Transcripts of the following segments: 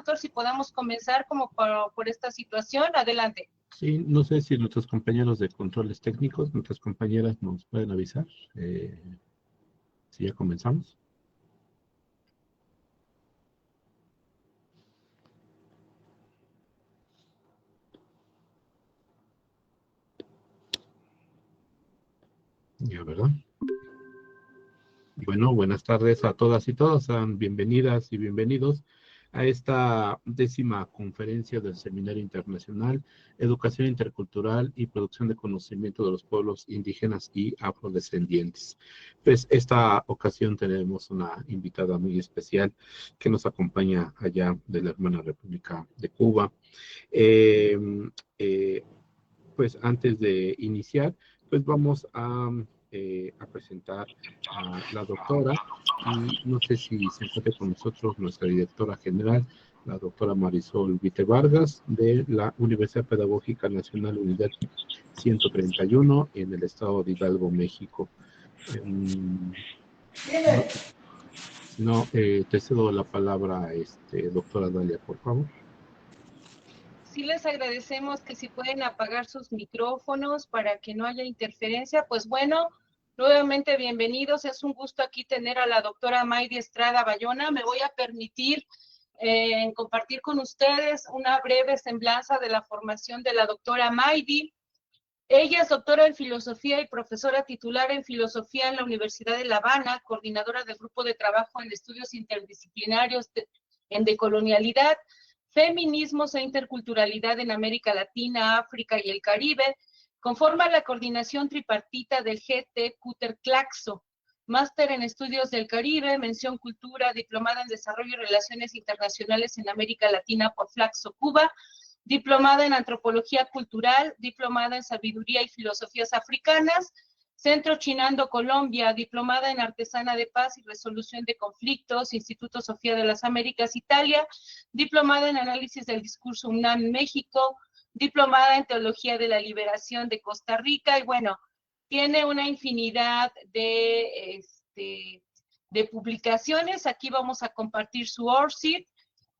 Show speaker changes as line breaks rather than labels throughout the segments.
doctor, si podamos comenzar como por esta situación. Adelante.
Sí, no sé si nuestros compañeros de controles técnicos, nuestras compañeras nos pueden avisar si ya comenzamos. Ya, ¿verdad? Bueno, buenas tardes a todas y todos. Sean bienvenidas y bienvenidos a esta 10ª conferencia del Seminario Internacional Educación Intercultural y Producción de Conocimiento de los Pueblos Indígenas y Afrodescendientes. Pues esta ocasión tenemos una invitada muy especial que nos acompaña allá de la hermana República de Cuba. Pues antes de iniciar, pues vamos a presentar a la doctora, y no sé si se encuentra con nosotros nuestra directora general, la doctora Marisol Vite Vargas, de la Universidad Pedagógica Nacional Unidad 131 en el estado de Hidalgo, México. Te cedo la palabra, doctora Dalia, por favor.
Sí les agradecemos que si pueden apagar sus micrófonos para que no haya interferencia. Pues bueno, nuevamente bienvenidos. Es un gusto aquí tener a la doctora Maydi Estrada Bayona. Me voy a permitir compartir con ustedes una breve semblanza de la formación de la doctora Maydi. Ella es doctora en filosofía y profesora titular en filosofía en la Universidad de La Habana, coordinadora del grupo de trabajo en estudios interdisciplinarios en decolonialidad, feminismos e interculturalidad en América Latina, África y el Caribe. Conforma la coordinación tripartita del GT Cúter Claxo, máster en estudios del Caribe, mención cultura, diplomada en desarrollo y relaciones internacionales en América Latina por Flaxo Cuba, diplomada en antropología cultural, diplomada en sabiduría y filosofías africanas, Centro Chinando Colombia, diplomada en artesana de paz y resolución de conflictos, Instituto Sofía de las Américas Italia, diplomada en análisis del discurso UNAM México, diplomada en teología de la liberación de Costa Rica, y bueno, tiene una infinidad de publicaciones. Aquí vamos a compartir su ORCID,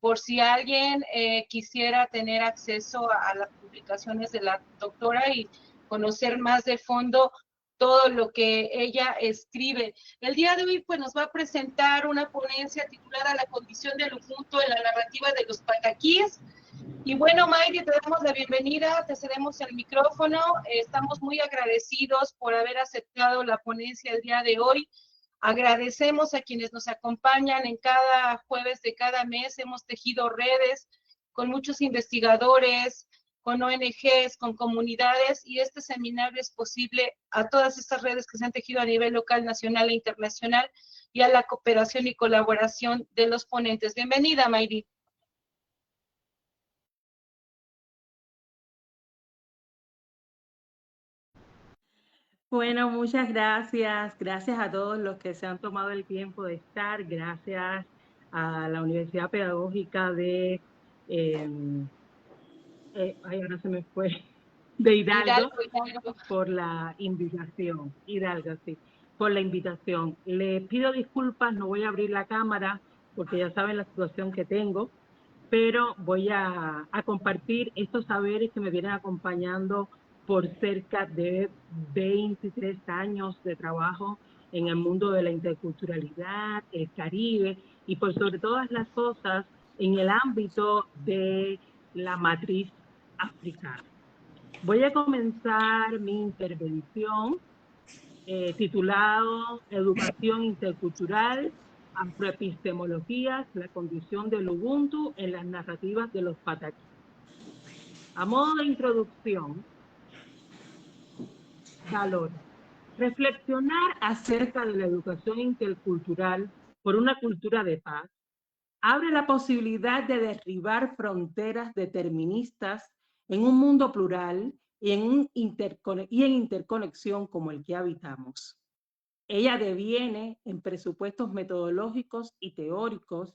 por si alguien quisiera tener acceso a las publicaciones de la doctora y conocer más de fondo todo lo que ella escribe. El día de hoy pues nos va a presentar una ponencia titulada La condición del Ubuntu en la narrativa de los pataquíes. Y bueno, Maydi, te damos la bienvenida, te cedemos el micrófono. Estamos muy agradecidos por haber aceptado la ponencia el día de hoy. Agradecemos a quienes nos acompañan en cada jueves de cada mes. Hemos tejido redes con muchos investigadores, con ONGs, con comunidades, y este seminario es posible a todas estas redes que se han tejido a nivel local, nacional e internacional, y a la cooperación y colaboración de los ponentes. Bienvenida, Maydi.
Bueno, muchas gracias. Gracias a todos los que se han tomado el tiempo de estar. Gracias a la Universidad Pedagógica de... ahora se me fue. De Hidalgo. Por la invitación. Hidalgo, sí. Por la invitación. Les pido disculpas, no voy a abrir la cámara porque ya saben la situación que tengo, pero voy a compartir estos saberes que me vienen acompañando por cerca de 23 años de trabajo en el mundo de la interculturalidad, el Caribe, y por sobre todas las cosas en el ámbito de la matriz africana. Voy a comenzar mi intervención titulado Educación Intercultural, Afroepistemologías, la condición del Ubuntu en las narrativas de los pataquíes. A modo de introducción, valor. Reflexionar acerca de la educación intercultural por una cultura de paz abre la posibilidad de derribar fronteras deterministas en un mundo plural y en interconexión como el que habitamos. Ella deviene en presupuestos metodológicos y teóricos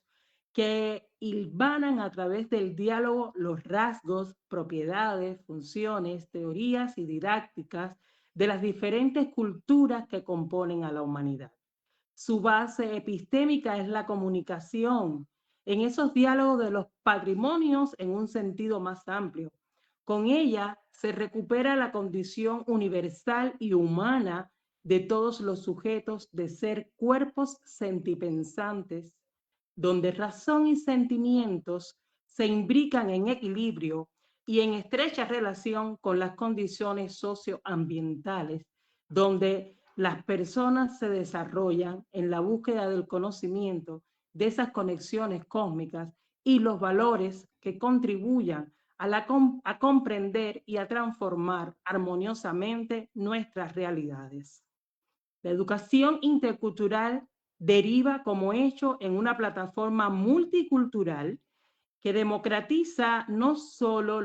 que hilvanan a través del diálogo los rasgos, propiedades, funciones, teorías y didácticas de las diferentes culturas que componen a la humanidad. Su base epistémica es la comunicación, en esos diálogos de los patrimonios en un sentido más amplio. Con ella se recupera la condición universal y humana de todos los sujetos de ser cuerpos sentipensantes, donde razón y sentimientos se imbrican en equilibrio y en estrecha relación con las condiciones socioambientales, donde las personas se desarrollan en la búsqueda del conocimiento de esas conexiones cósmicas y los valores que contribuyan a comprender y a transformar armoniosamente nuestras realidades. La educación intercultural deriva como hecho en una plataforma multicultural que democratiza no solo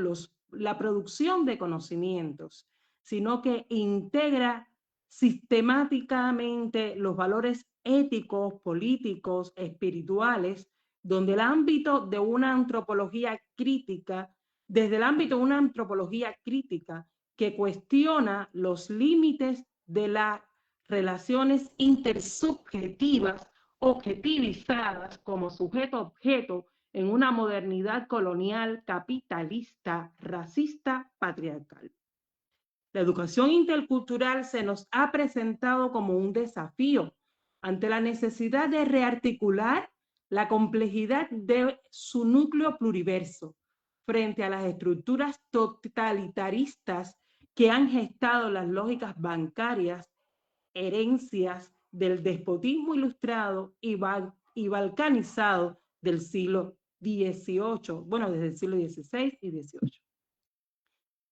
la producción de conocimientos, sino que integra sistemáticamente los valores éticos, políticos, espirituales, donde el ámbito de una antropología crítica, desde el ámbito de una antropología crítica que cuestiona los límites de las relaciones intersubjetivas, objetivizadas como sujeto-objeto, en una modernidad colonial, capitalista, racista, patriarcal. La educación intercultural se nos ha presentado como un desafío ante la necesidad de rearticular la complejidad de su núcleo pluriverso frente a las estructuras totalitaristas que han gestado las lógicas bancarias, herencias del despotismo ilustrado y balcanizado del siglo XVIII, bueno, desde el siglo XVI y XVIII.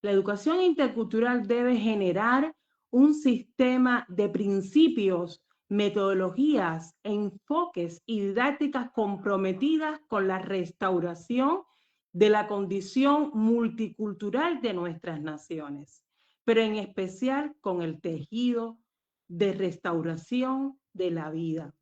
La educación intercultural debe generar un sistema de principios, metodologías, enfoques y didácticas comprometidas con la restauración de la condición multicultural de nuestras naciones, pero en especial con el tejido de restauración de la vida.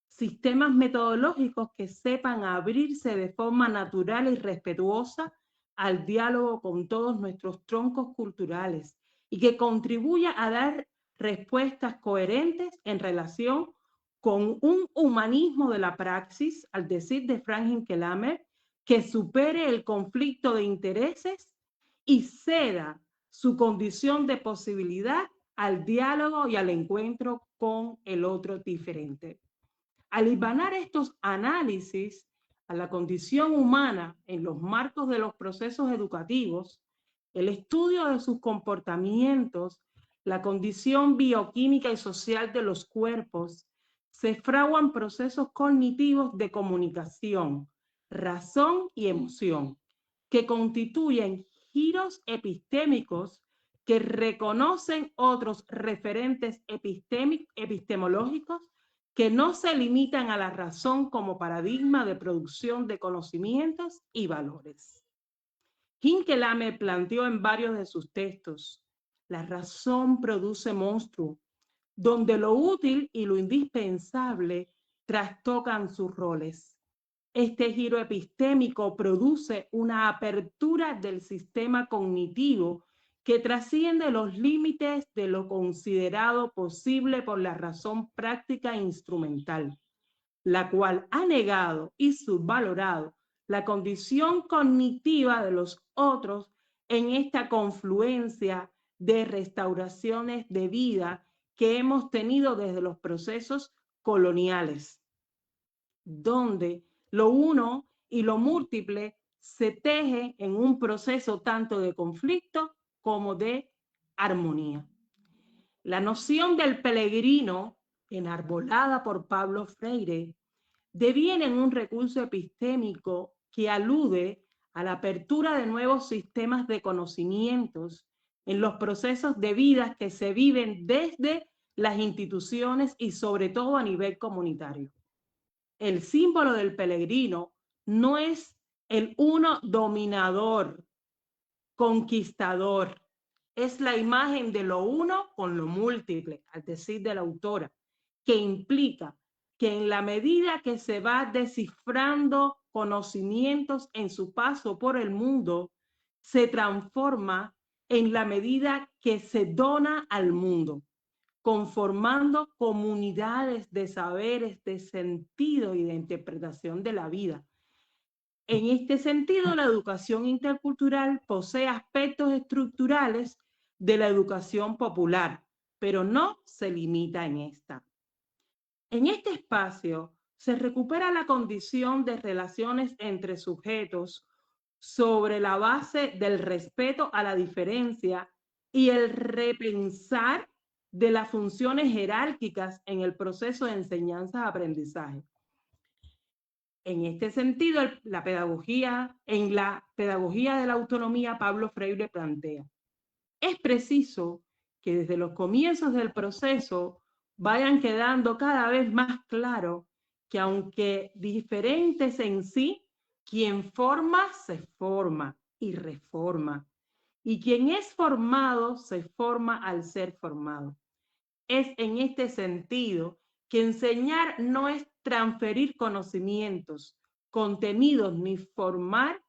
Sistemas metodológicos que sepan abrirse de forma natural y respetuosa al diálogo con todos nuestros troncos culturales y que contribuya a dar respuestas coherentes en relación con un humanismo de la praxis, al decir de Frank Hinkelamer, que supere el conflicto de intereses y ceda su condición de posibilidad al diálogo y al encuentro con el otro diferente. Al hilvanar estos análisis a la condición humana en los marcos de los procesos educativos, el estudio de sus comportamientos, la condición bioquímica y social de los cuerpos, se fraguan procesos cognitivos de comunicación, razón y emoción, que constituyen giros epistémicos que reconocen otros referentes epistemológicos que no se limitan a la razón como paradigma de producción de conocimientos y valores. Hinkelamer planteó en varios de sus textos: la razón produce monstruo, donde lo útil y lo indispensable trastocan sus roles. Este giro epistémico produce una apertura del sistema cognitivo que trasciende los límites de lo considerado posible por la razón práctica e instrumental, la cual ha negado y subvalorado la condición cognitiva de los otros en esta confluencia de restauraciones de vida que hemos tenido desde los procesos coloniales, donde lo uno y lo múltiple se teje en un proceso tanto de conflicto como de armonía. La noción del peregrino, enarbolada por Pablo Freire, deviene en un recurso epistémico que alude a la apertura de nuevos sistemas de conocimientos en los procesos de vida que se viven desde las instituciones y sobre todo a nivel comunitario. El símbolo del peregrino no es el uno dominador, conquistador, es la imagen de lo uno con lo múltiple, al decir de la autora, que implica que en la medida que se va descifrando conocimientos en su paso por el mundo, se transforma en la medida que se dona al mundo, conformando comunidades de saberes, de sentido y de interpretación de la vida, En este sentido, la educación intercultural posee aspectos estructurales de la educación popular, pero no se limita en esta. En este espacio se recupera la condición de relaciones entre sujetos sobre la base del respeto a la diferencia y el repensar de las funciones jerárquicas en el proceso de enseñanza-aprendizaje. En este sentido, en la pedagogía de la autonomía, Pablo Freire plantea: es preciso que desde los comienzos del proceso vayan quedando cada vez más claro que, aunque diferentes en sí, quien forma se forma y reforma, y quien es formado se forma al ser formado. Es en este sentido que enseñar no es transferir conocimientos, contenidos ni formar,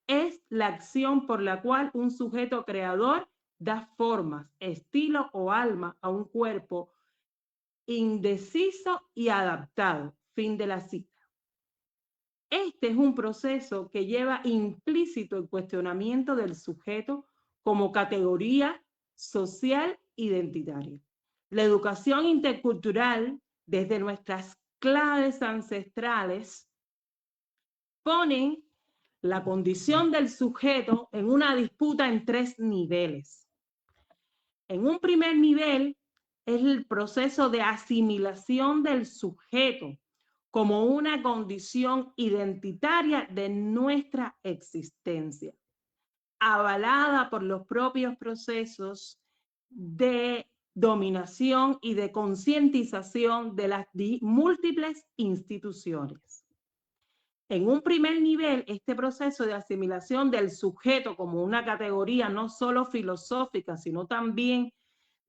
es la acción por la cual un sujeto creador da formas, estilo o alma a un cuerpo indeciso y adaptado. Fin de la cita. Este es un proceso que lleva implícito el cuestionamiento del sujeto como categoría social identitaria. La educación intercultural, desde nuestras claves ancestrales, ponen la condición del sujeto en una disputa en 3 niveles. En un primer nivel es el proceso de asimilación del sujeto como una condición identitaria de nuestra existencia, avalada por los propios procesos de dominación y de concientización de las múltiples instituciones. En un primer nivel, este proceso de asimilación del sujeto como una categoría no solo filosófica, sino también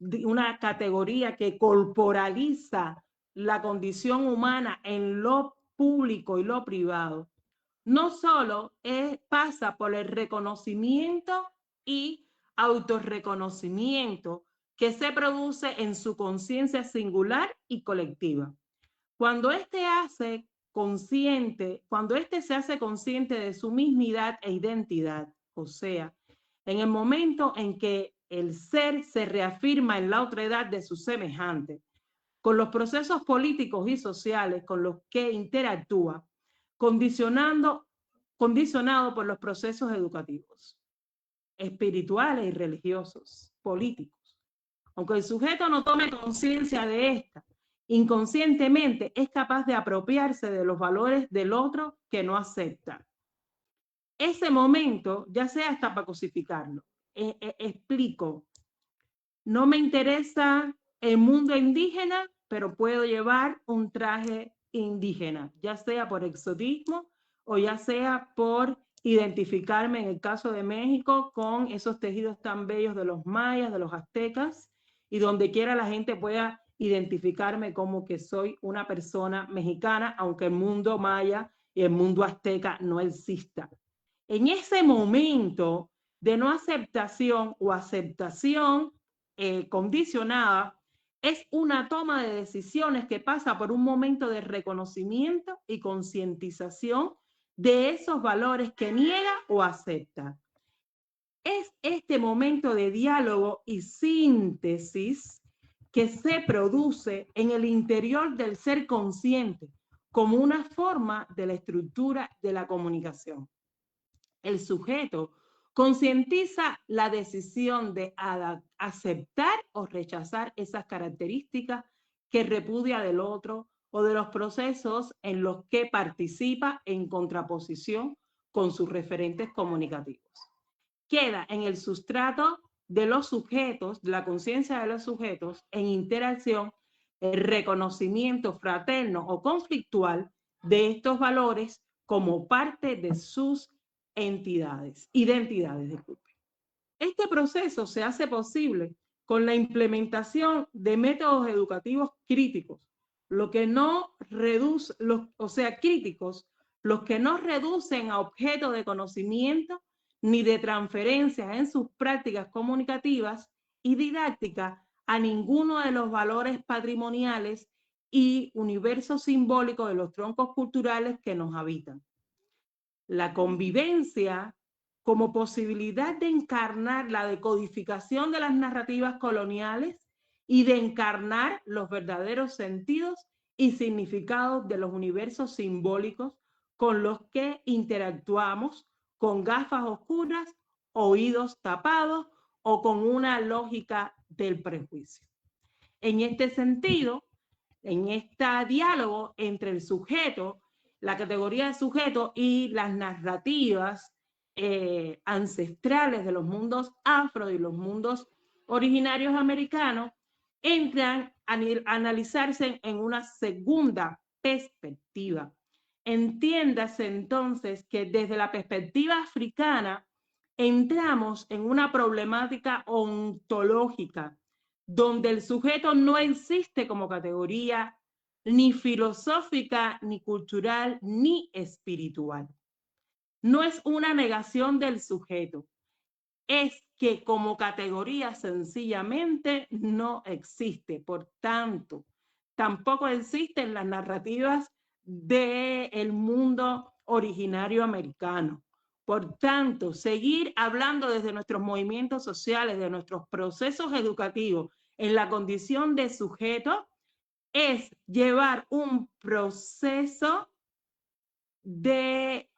una categoría que corporaliza la condición humana en lo público y lo privado, no solo pasa por el reconocimiento y autorreconocimiento que se produce en su conciencia singular y colectiva. Cuando éste se hace consciente de su mismidad e identidad, o sea, en el momento en que el ser se reafirma en la otredad de su semejante, con los procesos políticos y sociales con los que interactúa, condicionado por los procesos educativos, espirituales y religiosos, políticos. Aunque el sujeto no tome conciencia de esta, inconscientemente es capaz de apropiarse de los valores del otro que no acepta. Ese momento, ya sea hasta para cosificarlo, explico, no me interesa el mundo indígena, pero puedo llevar un traje indígena, ya sea por exotismo o ya sea por identificarme, en el caso de México, con esos tejidos tan bellos de los mayas, de los aztecas, y donde quiera la gente pueda identificarme como que soy una persona mexicana, aunque el mundo maya y el mundo azteca no exista. En ese momento de no aceptación o aceptación condicionada, es una toma de decisiones que pasa por un momento de reconocimiento y concientización de esos valores que niega o acepta. Es este momento de diálogo y síntesis que se produce en el interior del ser consciente como una forma de la estructura de la comunicación. El sujeto concientiza la decisión de aceptar o rechazar esas características que repudia del otro o de los procesos en los que participa en contraposición con sus referentes comunicativos. Queda en el sustrato de los sujetos, de la conciencia de los sujetos, en interacción, el reconocimiento fraterno o conflictual de estos valores como parte de sus identidades. Este proceso se hace posible con la implementación de métodos educativos críticos, críticos, los que no reducen a objeto de conocimiento ni de transferencias en sus prácticas comunicativas y didácticas a ninguno de los valores patrimoniales y universo simbólico de los troncos culturales que nos habitan. la convivencia como posibilidad de encarnar la decodificación de las narrativas coloniales y de encarnar los verdaderos sentidos y significados de los universos simbólicos con los que interactuamos con gafas oscuras, oídos tapados o con una lógica del prejuicio. En este sentido, en este diálogo entre el sujeto, la categoría de sujeto y las narrativas ancestrales de los mundos afro y los mundos originarios americanos, entran a analizarse en una segunda perspectiva. Entiéndase entonces que desde la perspectiva africana entramos en una problemática ontológica donde el sujeto no existe como categoría ni filosófica, ni cultural, ni espiritual. No es una negación del sujeto, es que como categoría sencillamente no existe. Por tanto, tampoco existen las narrativas del mundo originario americano. Por tanto, seguir hablando desde nuestros movimientos sociales, de nuestros procesos educativos, en la condición de sujeto, es llevar un proceso de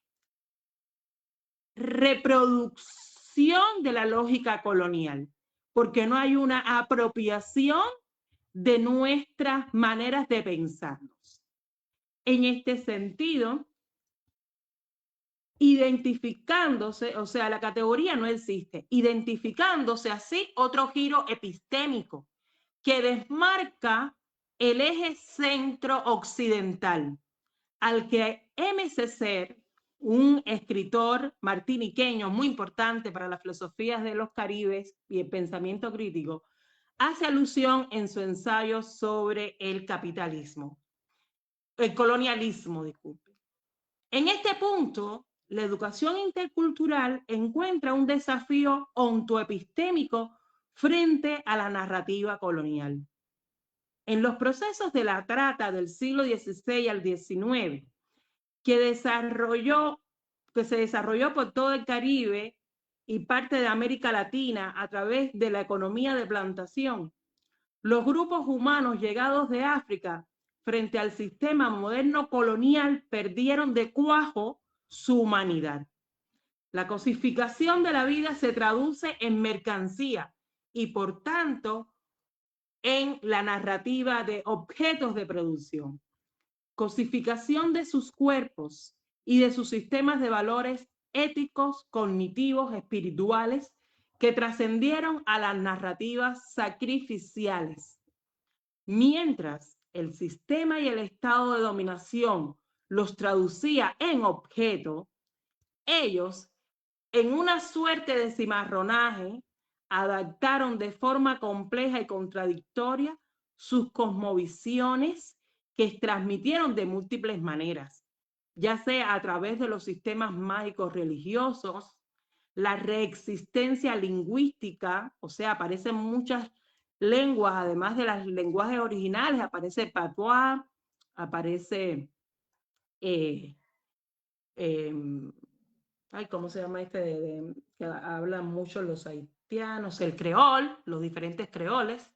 reproducción de la lógica colonial, porque no hay una apropiación de nuestras maneras de pensarnos. En este sentido, identificándose, o sea, la categoría no existe, identificándose así otro giro epistémico que desmarca el eje centro-occidental, al que M. Ceser, un escritor martiniqueño muy importante para las filosofías de los Caribes y el pensamiento crítico, hace alusión en su ensayo sobre el capitalismo, el colonialismo, disculpe. En este punto, la educación intercultural encuentra un desafío ontoepistémico frente a la narrativa colonial. En los procesos de la trata del siglo XVI al XIX, que se desarrolló por todo el Caribe y parte de América Latina a través de la economía de plantación, los grupos humanos llegados de África frente al sistema moderno colonial perdieron de cuajo su humanidad. La cosificación de la vida se traduce en mercancía y por tanto en la narrativa de objetos de producción. Cosificación de sus cuerpos y de sus sistemas de valores éticos, cognitivos, espirituales, que trascendieron a las narrativas sacrificiales. Mientras el sistema y el estado de dominación los traducía en objeto, ellos, en una suerte de cimarronaje, adaptaron de forma compleja y contradictoria sus cosmovisiones que transmitieron de múltiples maneras, ya sea a través de los sistemas mágicos religiosos, la reexistencia lingüística, o sea, aparecen muchas lenguas, además de los lenguajes originales, aparece patois, aparece, ¿cómo se llama este? Que hablan mucho los haitianos, el creol, los diferentes creoles,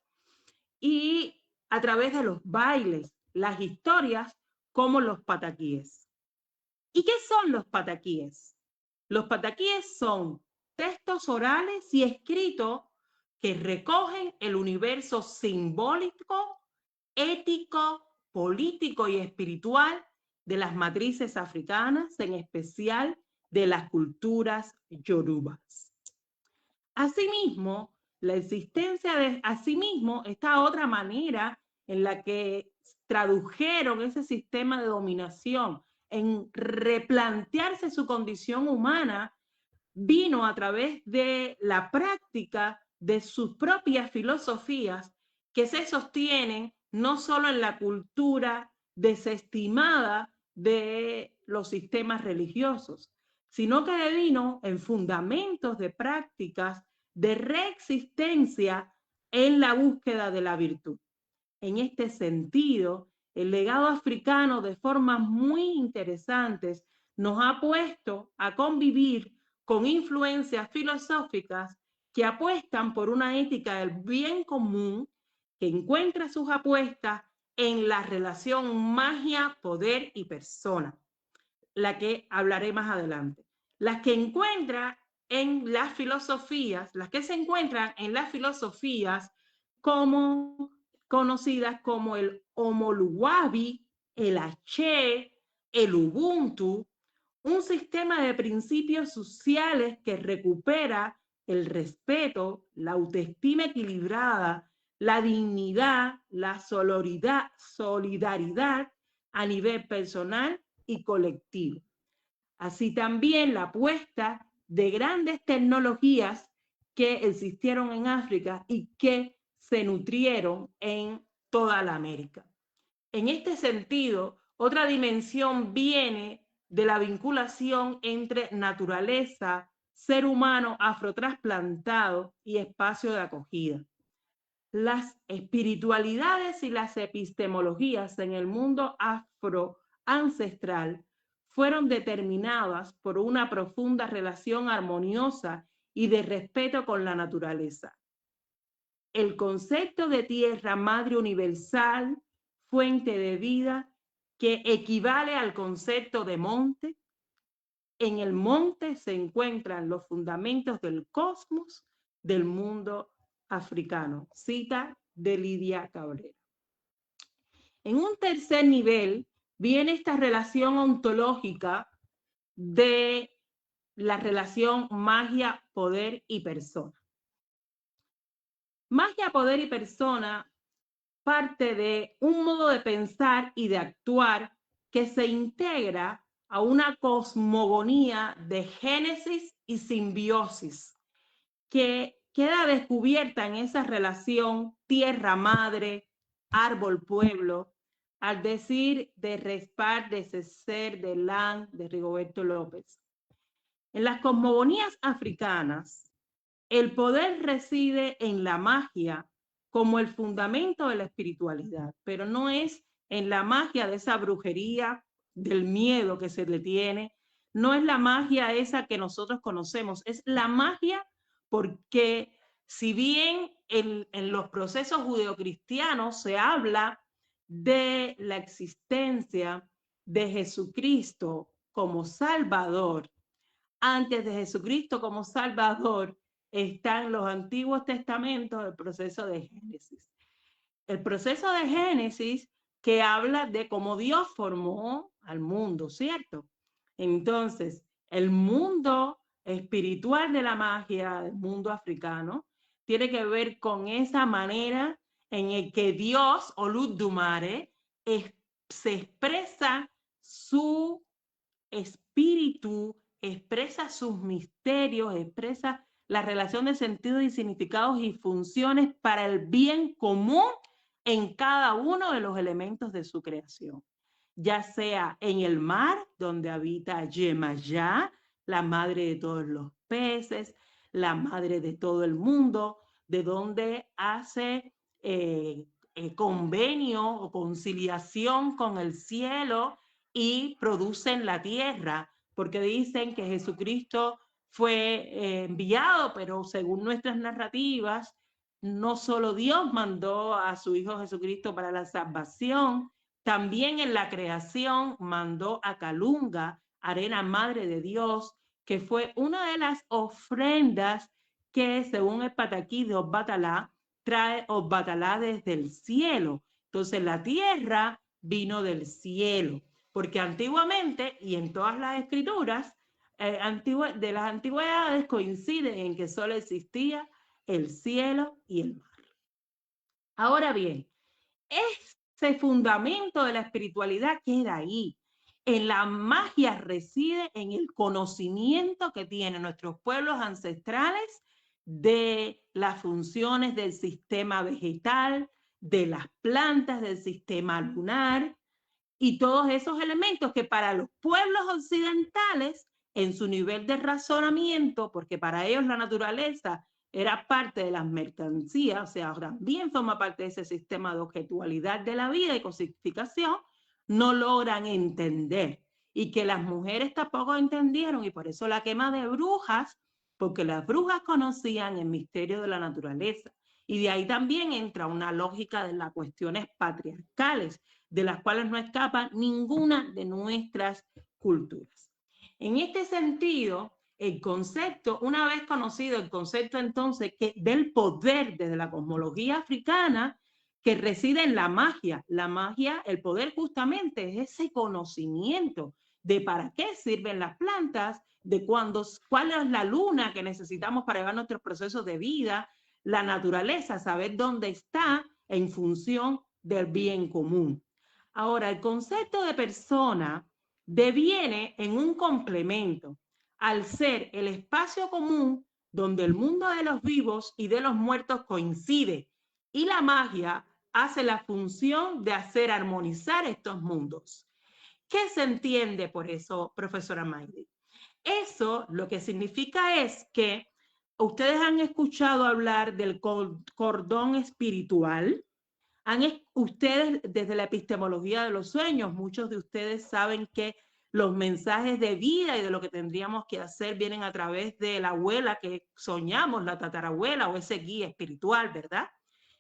y a través de los bailes, las historias, como los pataquíes. ¿Y qué son los pataquíes? Los pataquíes son textos orales y escritos que recogen el universo simbólico, ético, político y espiritual de las matrices africanas, en especial de las culturas yorubas. Asimismo, la existencia de asimismo, esta otra manera en la que tradujeron ese sistema de dominación en replantearse su condición humana, vino a través de la práctica de sus propias filosofías que se sostienen no solo en la cultura desestimada de los sistemas religiosos, sino que vino en fundamentos de prácticas de reexistencia en la búsqueda de la virtud. En este sentido, el legado africano de formas muy interesantes nos ha puesto a convivir con influencias filosóficas que apuestan por una ética del bien común que encuentra sus apuestas en la relación magia, poder y persona, la que hablaré más adelante. Las que encuentra en las filosofías, las que se encuentran en las filosofías como conocidas como el Omoluwabi, el Aché, el Ubuntu, un sistema de principios sociales que recupera el respeto, la autoestima equilibrada, la dignidad, la solidaridad a nivel personal y colectivo. Así también la apuesta de grandes tecnologías que existieron en África y que se nutrieron en toda la América. En este sentido, otra dimensión viene de la vinculación entre naturaleza, ser humano afrotrasplantado y espacio de acogida. Las espiritualidades y las epistemologías en el mundo afroancestral fueron determinadas por una profunda relación armoniosa y de respeto con la naturaleza. El concepto de tierra madre universal, fuente de vida, que equivale al concepto de monte. En el monte se encuentran los fundamentos del cosmos del mundo africano. Cita de Lidia Cabrera. En un tercer nivel viene esta relación ontológica de la relación magia, poder y persona. Magia, poder y persona parte de un modo de pensar y de actuar que se integra a una cosmogonía de génesis y simbiosis que queda descubierta en esa relación tierra-madre, árbol-pueblo, al decir de Respar, de César, de Lang, de Rigoberto López. En las cosmogonías africanas, el poder reside en la magia como el fundamento de la espiritualidad, pero no es en la magia de esa brujería, del miedo que se le tiene, no es la magia esa que nosotros conocemos, es la magia porque si bien en los procesos judeocristianos se habla de la existencia de Jesucristo como Salvador, antes de Jesucristo como Salvador están los antiguos testamentos del proceso de Génesis. El proceso de Génesis que habla de cómo Dios formó al mundo, ¿cierto? Entonces, el mundo espiritual de la magia, el mundo africano, tiene que ver con esa manera en el que Dios, Oludumare, se expresa su espíritu, expresa sus misterios, expresa la relación de sentidos y significados y funciones para el bien común en cada uno de los elementos de su creación, ya sea en el mar, donde habita Yemayá, la madre de todos los peces, la madre de todo el mundo, de donde hace convenio o conciliación con el cielo y producen la tierra, porque dicen que Jesucristo fue enviado, pero según nuestras narrativas, no solo Dios mandó a su Hijo Jesucristo para la salvación, también en la creación mandó a Kalunga, arena madre de Dios, que fue una de las ofrendas que, según el Pataquí de Obatalá, trae Obatalá desde el cielo. Entonces la tierra vino del cielo, porque antiguamente, y en todas las escrituras de las antigüedades, coinciden en que solo existía el cielo y el mar. Ahora bien, ese fundamento de la espiritualidad queda ahí. En la magia reside en el conocimiento que tienen nuestros pueblos ancestrales de las funciones del sistema vegetal, de las plantas, del sistema lunar y todos esos elementos que para los pueblos occidentales, en su nivel de razonamiento, porque para ellos la naturaleza era parte de las mercancías, o sea, también forma parte de ese sistema de objetualidad de la vida y cosificación, no logran entender.
y que las mujeres tampoco entendieron, y por eso la quema de brujas, porque las brujas conocían el misterio de la naturaleza. Y de ahí también entra una lógica de las cuestiones patriarcales, de las cuales no escapa ninguna de nuestras culturas. En este sentido, el concepto, una vez conocido el concepto entonces que del poder desde la cosmología africana, que reside en la magia. La magia, el poder justamente es ese conocimiento de para qué sirven las plantas, de cuál es la luna que necesitamos para llevar nuestros procesos de vida, la naturaleza, saber dónde está en función del bien común. Ahora, el concepto de persona deviene en un complemento al ser el espacio común donde el mundo de los vivos y de los muertos coincide, y la magia hace la función de hacer armonizar estos mundos. ¿Qué se entiende por eso, profesora Maydi? Eso lo que significa es que ustedes han escuchado hablar del cordón espiritual. Ustedes, desde la epistemología de los sueños, muchos de ustedes saben que los mensajes de vida y de lo que tendríamos que hacer vienen a través de la abuela que soñamos, la tatarabuela o ese guía espiritual, ¿verdad?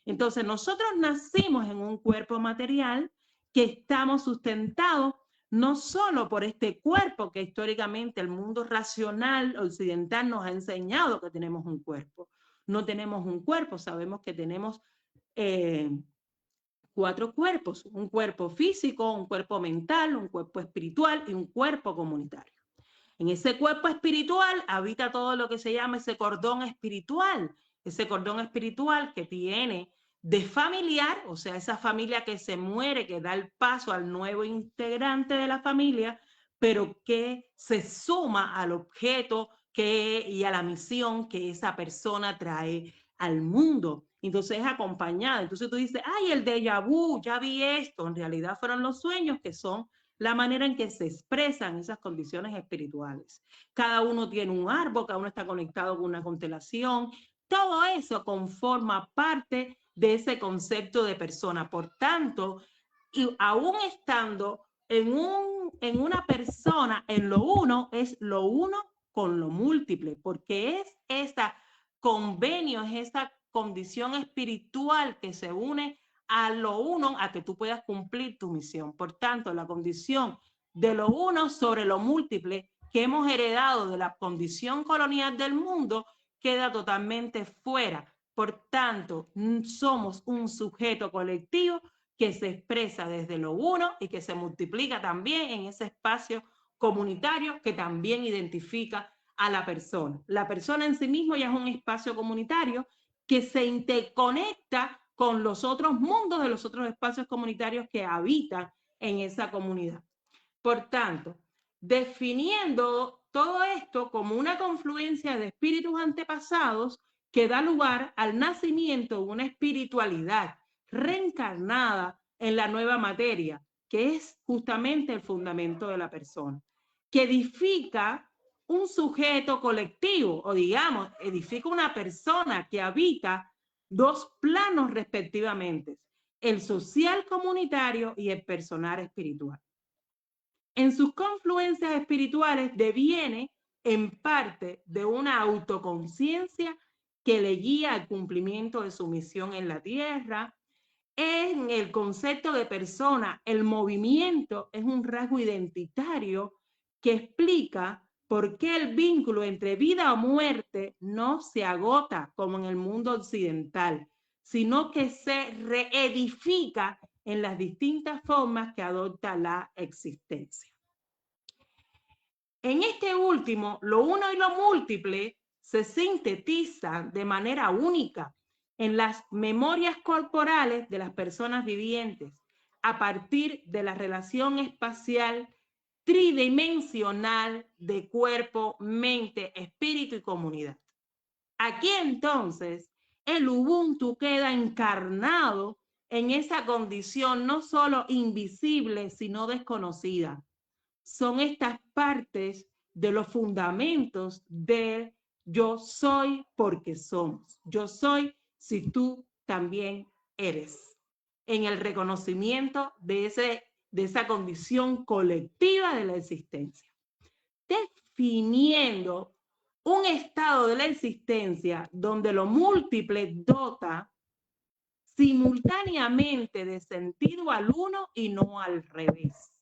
Entonces, nosotros nacimos en un cuerpo material que estamos sustentados no solo por este cuerpo que históricamente el mundo racional occidental nos ha enseñado que tenemos un cuerpo. No tenemos un cuerpo, sabemos que tenemos 4 cuerpos, un cuerpo físico, un cuerpo mental, un cuerpo espiritual y un cuerpo comunitario. En ese cuerpo espiritual habita todo lo que se llama ese cordón espiritual que tiene de familiar, o sea, esa familia que se muere, que da el paso al nuevo integrante de la familia, pero que se suma al objeto y a la misión que esa persona trae al mundo. Entonces es acompañada. Entonces tú dices, ay, el déjà vu, ya vi esto. En realidad fueron los sueños, que son la manera en que se expresan esas condiciones espirituales. Cada uno tiene un árbol, cada uno está conectado con una constelación. Todo eso conforma parte de ese concepto de persona. Por tanto, y aún estando en una persona, en lo uno, es lo uno con lo múltiple, porque es esta convenio, es esta condición espiritual que se une a lo uno, a que tú puedas cumplir tu misión. Por tanto, la condición de lo uno sobre lo múltiple que hemos heredado de la condición colonial del mundo queda totalmente fuera. Por tanto, somos un sujeto colectivo que se expresa desde lo uno y que se multiplica también en ese espacio comunitario que también identifica a la persona. La persona en sí misma ya es un espacio comunitario que se interconecta con los otros mundos de los otros espacios comunitarios que habitan en esa comunidad. Por tanto, definiendo todo esto como una confluencia de espíritus antepasados que da lugar al nacimiento de una espiritualidad reencarnada en la nueva materia, que es justamente el fundamento de la persona, que edifica un sujeto colectivo, o digamos, edifica una persona que habita 2 planos respectivamente, el social comunitario y el personal espiritual. En sus confluencias espirituales deviene en parte de una autoconciencia que le guía al cumplimiento de su misión en la tierra. En el concepto de persona, el movimiento es un rasgo identitario que explica por qué el vínculo entre vida o muerte no se agota como en el mundo occidental, sino que se reedifica en las distintas formas que adopta la existencia. En este último, lo uno y lo múltiple se sintetizan de manera única en las memorias corporales de las personas vivientes a partir de la relación espacial tridimensional de cuerpo, mente, espíritu y comunidad. Aquí entonces el Ubuntu queda encarnado en esa condición no solo invisible, sino desconocida. Son estas partes de los fundamentos de yo soy porque somos. Yo soy si tú también eres. En el reconocimiento de ese de esa condición colectiva de la existencia, definiendo un estado de la existencia donde lo múltiple dota simultáneamente de sentido al uno y no al revés.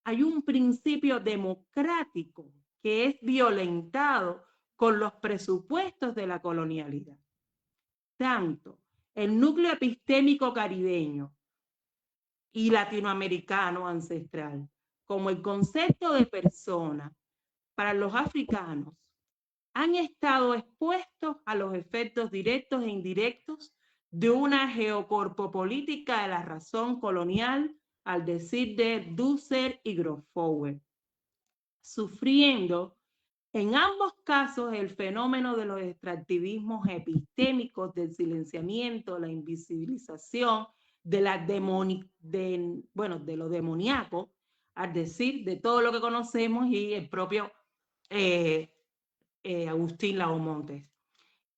Hay un principio democrático que es violentado con los presupuestos de la colonialidad. Tanto el núcleo epistémico caribeño y latinoamericano ancestral, como el concepto de persona para los africanos, han estado expuestos a los efectos directos e indirectos de una geocorpopolítica de la razón colonial, al decir de Dussel y Grofauer, sufriendo en ambos casos el fenómeno de los extractivismos epistémicos, del silenciamiento, la invisibilización, de lo demoníaco, al decir de todo lo que conocemos, y el propio Agustín Lao Montes.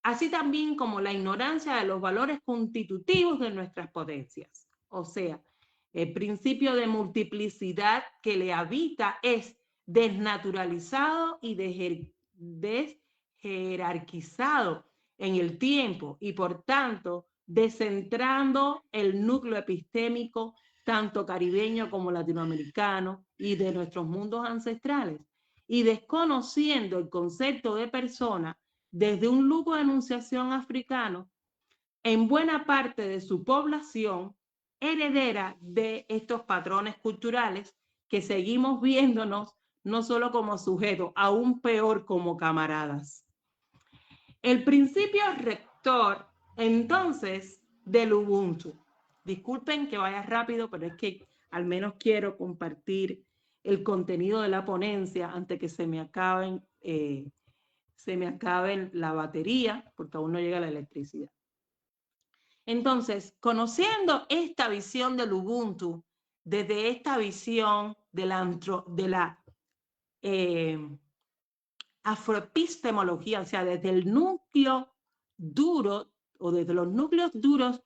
Así también como la ignorancia de los valores constitutivos de nuestras potencias. O sea, el principio de multiplicidad que le habita es desnaturalizado y desjerarquizado en el tiempo, y por tanto descentrando el núcleo epistémico tanto caribeño como latinoamericano y de nuestros mundos ancestrales, y desconociendo el concepto de persona desde un lujo de enunciación africano en buena parte de su población heredera de estos patrones culturales que seguimos viéndonos no solo como sujetos, aún peor como camaradas. El principio rector, entonces, del Ubuntu. Disculpen que vaya rápido, pero es que al menos quiero compartir el contenido de la ponencia antes que se me acaben la batería, porque aún no llega la electricidad. Entonces, conociendo esta visión del Ubuntu, desde esta visión de la afroepistemología, o sea, desde el núcleo duro o desde los núcleos duros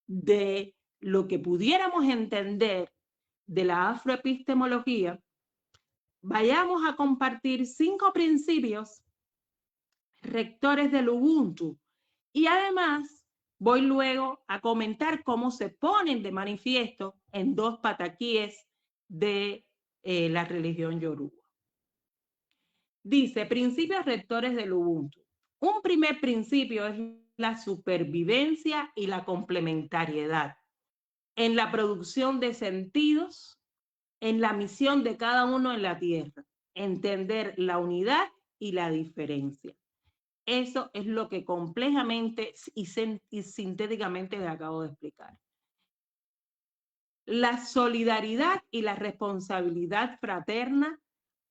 de lo que pudiéramos entender de la afroepistemología, vayamos a compartir 5 principios rectores del Ubuntu, y además voy luego a comentar cómo se ponen de manifiesto en 2 pataquíes de la religión yoruba. Dice, principios rectores del Ubuntu. Un primer principio es la supervivencia y la complementariedad en la producción de sentidos, en la misión de cada uno en la tierra, entender la unidad y la diferencia. Eso es lo que complejamente y sintéticamente les acabo de explicar. La solidaridad y la responsabilidad fraterna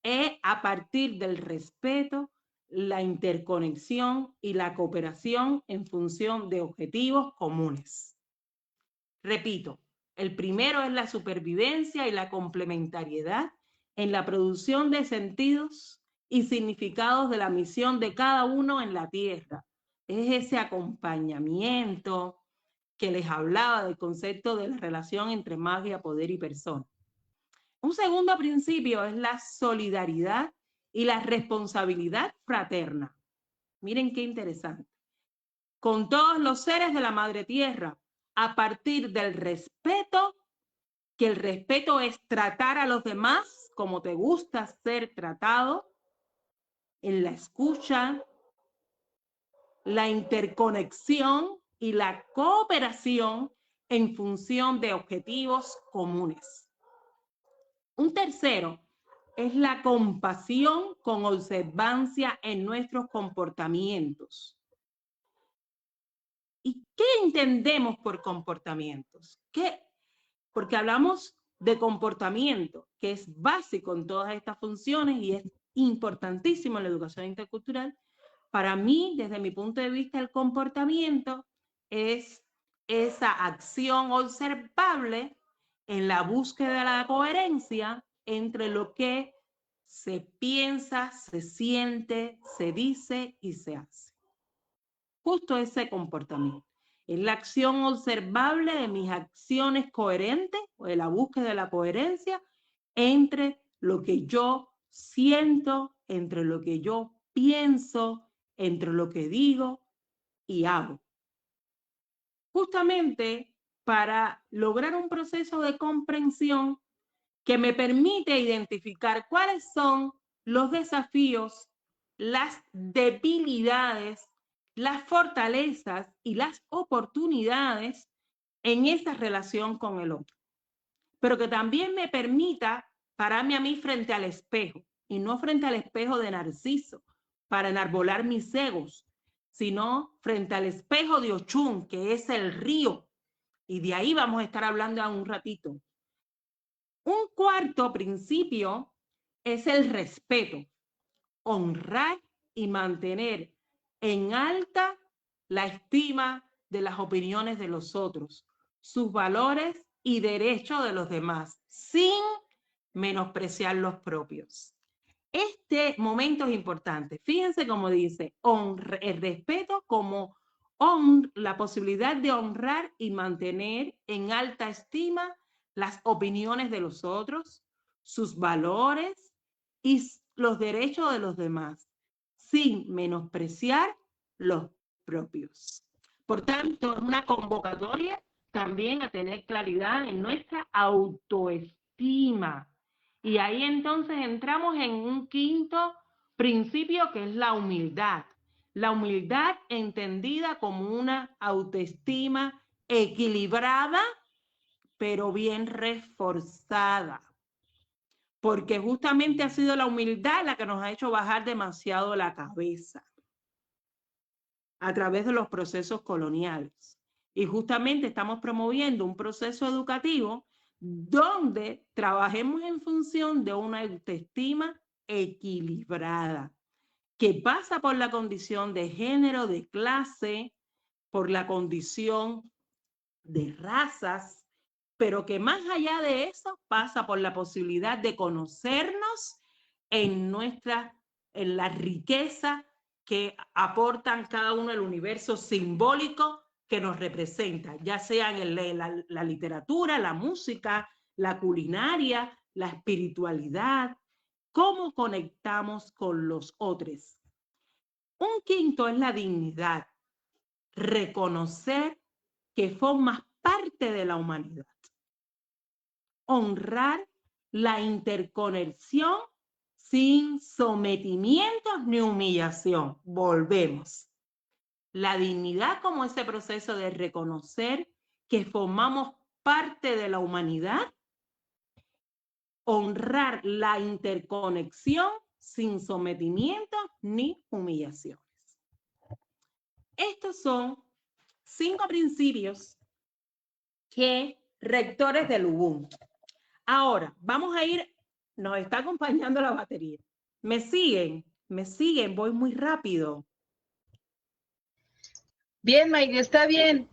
es a partir del respeto, la interconexión y la cooperación en función de objetivos comunes. Repito, el primero es la supervivencia y la complementariedad en la producción de sentidos y significados de la misión de cada uno en la tierra. Es ese acompañamiento que les hablaba del concepto de la relación entre magia, poder y persona. Un segundo principio es la solidaridad y la responsabilidad fraterna. Miren qué interesante. Con todos los seres de la madre tierra, a partir del respeto, que el respeto es tratar a los demás como te gusta ser tratado, en la escucha, la interconexión y la cooperación en función de objetivos comunes. Un tercero es la compasión con observancia en nuestros comportamientos. ¿Y qué entendemos por comportamientos? Porque hablamos de comportamiento, que es básico en todas estas funciones y es importantísimo en la educación intercultural. Para mí, desde mi punto de vista, el comportamiento es esa acción observable en la búsqueda de la coherencia entre lo que se piensa, se siente, se dice y se hace. Justo ese comportamiento. Es la acción observable de mis acciones coherentes o de la búsqueda de la coherencia entre lo que yo siento, entre lo que yo pienso, entre lo que digo y hago. Justamente para lograr un proceso de comprensión que me permite identificar cuáles son los desafíos, las debilidades, las fortalezas y las oportunidades en esta relación con el otro. Pero que también me permita pararme a mí frente al espejo, y no frente al espejo de Narciso, para enarbolar mis egos, sino frente al espejo de Ochún, que es el río. Y de ahí vamos a estar hablando a un ratito. Un cuarto principio es el respeto. Honrar y mantener en alta la estima de las opiniones de los otros, sus valores y derechos de los demás, sin menospreciar los propios. Este momento es importante. Fíjense cómo dice, el respeto como la posibilidad de honrar y mantener en alta estima las opiniones de los otros, sus valores y los derechos de los demás, sin menospreciar los propios. Por tanto, es una convocatoria también a tener claridad en nuestra autoestima. Y ahí entonces entramos en un quinto principio que es la humildad. La humildad entendida como una autoestima equilibrada, pero bien reforzada. Porque justamente ha sido la humildad la que nos ha hecho bajar demasiado la cabeza a través de los procesos coloniales. Y justamente estamos promoviendo un proceso educativo donde trabajemos en función de una autoestima equilibrada, que pasa por la condición de género, de clase, por la condición de razas, pero que más allá de eso pasa por la posibilidad de conocernos en la riqueza que aportan cada uno el universo simbólico que nos representa, ya sea en la literatura, la música, la culinaria, la espiritualidad, cómo conectamos con los otros. Un quinto es la dignidad, reconocer que formas parte de la humanidad, honrar la interconexión sin sometimientos ni humillación. Volvemos. La dignidad como ese proceso de reconocer que formamos parte de la humanidad, honrar la interconexión sin sometimientos ni humillaciones. Estos son 5 principios rectores del Ubuntu. Ahora, vamos a ir, nos está acompañando la batería. ¿Me siguen? Voy muy rápido.
Bien, Mayra, está bien.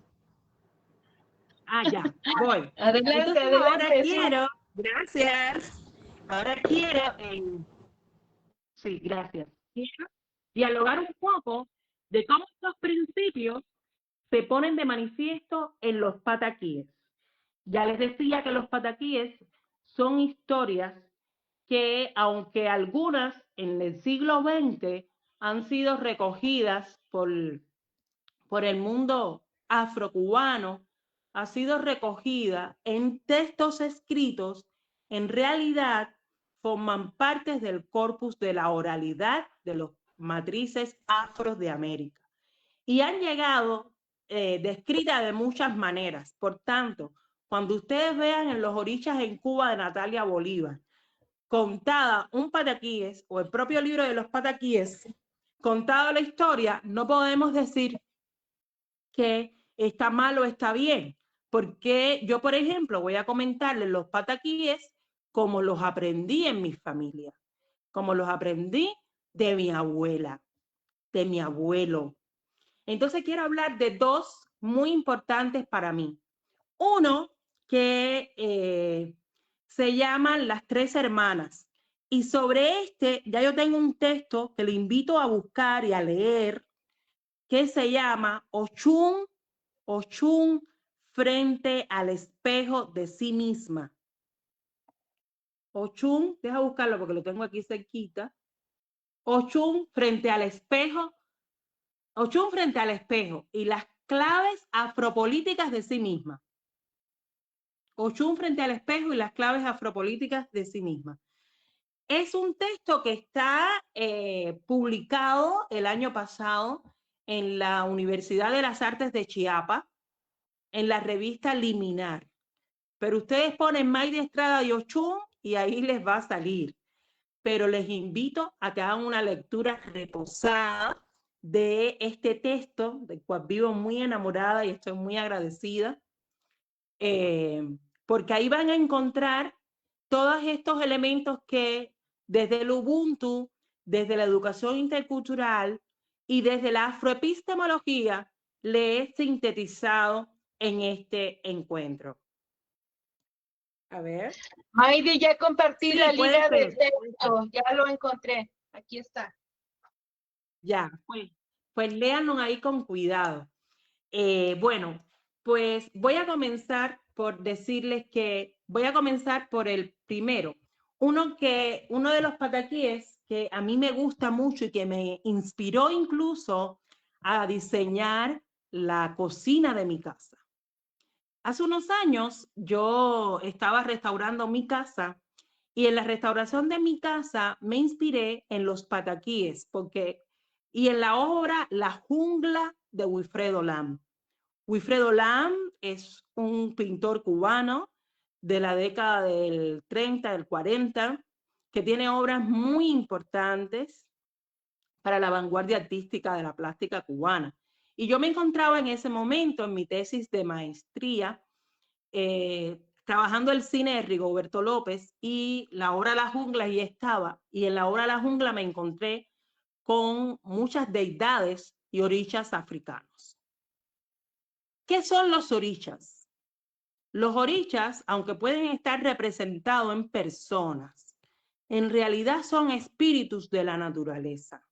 Ya, voy.
Adelante,
entonces,
adelante.
Ahora quiero, gracias. Ahora quiero, sí, gracias. Quiero dialogar un poco de cómo estos principios se ponen de manifiesto en los pataquíes. Ya les decía que los pataquíes son historias que, aunque algunas en el siglo XX han sido recogidas por el mundo afrocubano, ha sido recogida en textos escritos, en realidad forman parte del corpus de la oralidad de los matrices afros de América. Y han llegado descritas de muchas maneras. Por tanto, cuando ustedes vean en los Orichas en Cuba de Natalia Bolívar, contada un pataquíes, o el propio libro de los pataquíes, contada la historia, no podemos decir que está mal o está bien, porque yo, por ejemplo, voy a comentarles los pataquíes como los aprendí en mi familia, como los aprendí de mi abuela, de mi abuelo. Entonces quiero hablar de 2 muy importantes para mí. Uno que se llaman Las 3 hermanas. Y sobre ya yo tengo un texto que le invito a buscar y a leer, que se llama Ochún Ochun frente al espejo de sí misma. Ochun, deja buscarlo porque lo tengo aquí cerquita. Ochun frente al espejo. Ochun frente al espejo y las claves afropolíticas de sí misma. Ochun frente al espejo y las claves afropolíticas de sí misma. Es un texto que está publicado el año pasado en la Universidad de las Artes de Chiapas, en la revista Liminar. Pero ustedes ponen Maydi Estrada y Ochun y ahí les va a salir. Pero les invito a que hagan una lectura reposada de este texto, del cual vivo muy enamorada y estoy muy agradecida, porque ahí van a encontrar todos estos elementos que desde el Ubuntu, desde la educación intercultural y desde la afroepistemología le he sintetizado en este encuentro. A ver.
Maydi, ya compartí
Sí,
la liga
puede
del
ser.
texto, ya lo encontré, aquí está.
Ya, pues léanlo ahí con cuidado. Bueno, pues voy a comenzar por decirles que voy a comenzar por el primero. Uno de los pataquíes que a mí me gusta mucho y que me inspiró incluso a diseñar la cocina de mi casa. Hace unos años yo estaba restaurando mi casa y en la restauración de mi casa me inspiré en los pataquíes y en la obra La jungla de Wilfredo Lam. Wilfredo Lam es un pintor cubano de la década del 30, del 40, que tiene obras muy importantes para la vanguardia artística de la plástica cubana. Y yo me encontraba en ese momento en mi tesis de maestría trabajando el cine de Rigoberto López y la obra La jungla y estaba. Y en la obra La jungla me encontré con muchas deidades y orichas africanos. ¿Qué son los orichas? Los orichas, aunque pueden estar representados en personas, en realidad son espíritus de la naturaleza.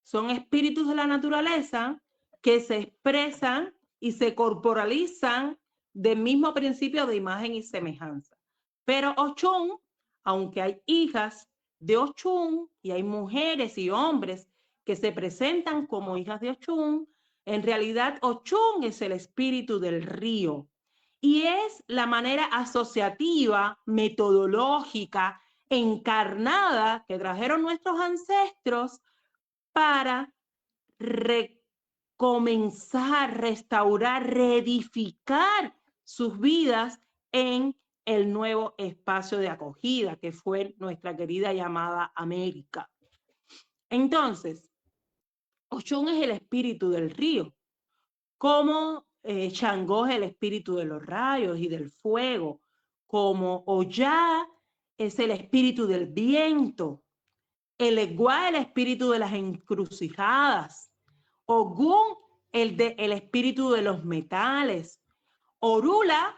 Son espíritus de la naturaleza que se expresan y se corporalizan del mismo principio de imagen y semejanza. Pero Ochun, aunque hay hijas de Ochun y hay mujeres y hombres que se presentan como hijas de Ochun, en realidad Ochun es el espíritu del río y es la manera asociativa, metodológica, encarnada que trajeron nuestros ancestros para recomenzar, restaurar, reedificar sus vidas en el nuevo espacio de acogida que fue nuestra querida llamada América. Entonces, Ochun es el espíritu del río, como Changó es el espíritu de los rayos y del fuego, como Oyá es el espíritu del viento, el Eguá el espíritu de las encrucijadas, Ogún el espíritu de los metales, Orúmila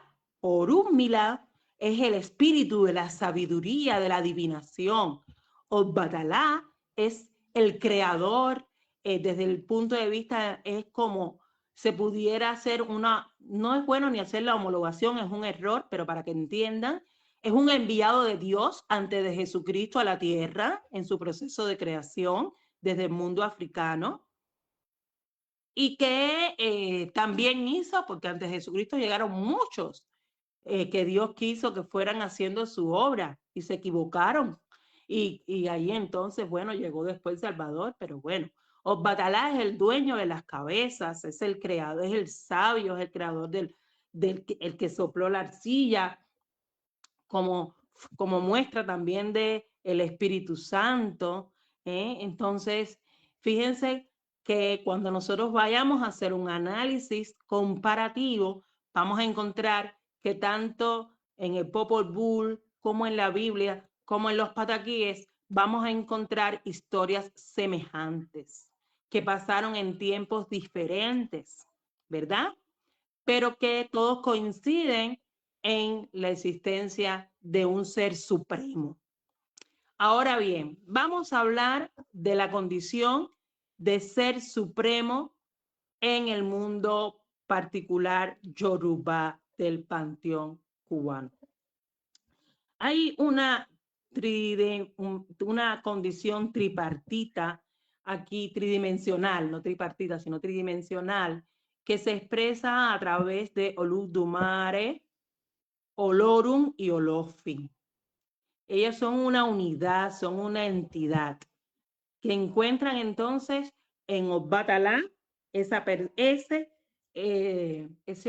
es el espíritu de la sabiduría, de la adivinación, Obatalá es el creador, desde el punto de vista es como se pudiera hacer no es bueno ni hacer la homologación, es un error, pero para que entiendan, es un enviado de Dios antes de Jesucristo a la tierra en su proceso de creación desde el mundo africano y que también hizo, porque antes de Jesucristo llegaron muchos que Dios quiso que fueran haciendo su obra y se equivocaron. Y ahí entonces, bueno, llegó después el Salvador, pero bueno, Obatalá es el dueño de las cabezas, es el creador, es el sabio, es el creador el que sopló la arcilla, como muestra también de el Espíritu Santo. Entonces, fíjense que cuando nosotros vayamos a hacer un análisis comparativo, vamos a encontrar que tanto en el Popol Vuh como en la Biblia, como en los pataquíes, vamos a encontrar historias semejantes que pasaron en tiempos diferentes, ¿verdad? Pero que todos coinciden en la existencia de un ser supremo. Ahora bien, vamos a hablar de la condición de ser supremo en el mundo particular Yoruba del panteón cubano. Hay una condición tripartita aquí, tridimensional, no tripartita, sino tridimensional, que se expresa a través de Olódùmarè, Olorun y Olofin. Ellos son una unidad, son una entidad que encuentran entonces en Obatala ese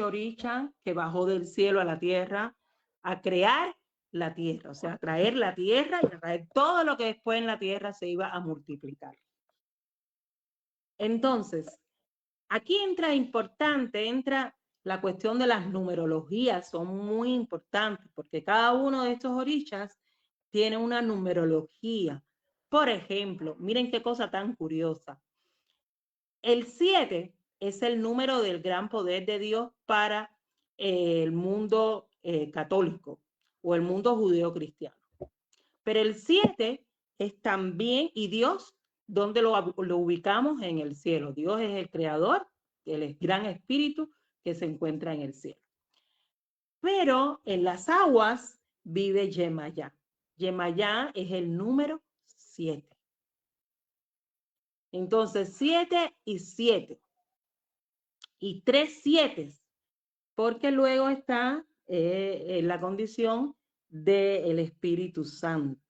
oricha que bajó del cielo a la tierra a crear la tierra, o sea, a traer la tierra y a traer todo lo que después en la tierra se iba a multiplicar. Entonces, aquí entra la cuestión de las numerologías, son muy importantes porque cada uno de estos orichas tiene una numerología. Por ejemplo, miren qué cosa tan curiosa. El 7 es el número del gran poder de Dios para el mundo católico o el mundo judeo-cristiano. Pero el 7 es también, y Dios, ¿dónde lo ubicamos? En el cielo. Dios es el creador, el gran espíritu que se encuentra en el cielo. Pero en las aguas vive Yemayá. Yemayá es el número 7. Entonces, 7 y 7. Y 3 7, porque luego está la condición del Espíritu Santo,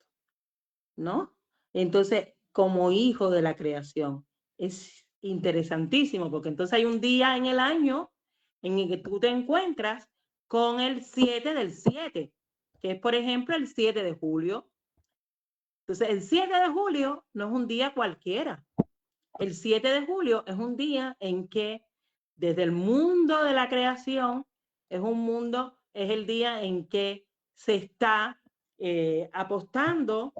¿no? Entonces, como hijo de la creación, es interesantísimo, porque entonces hay un día en el año en el que tú te encuentras con el 7 del 7, que es, por ejemplo, el 7 de julio. Entonces, el 7 de julio no es un día cualquiera. El 7 de julio es un día en que desde el mundo de la creación es el día en que se está apostando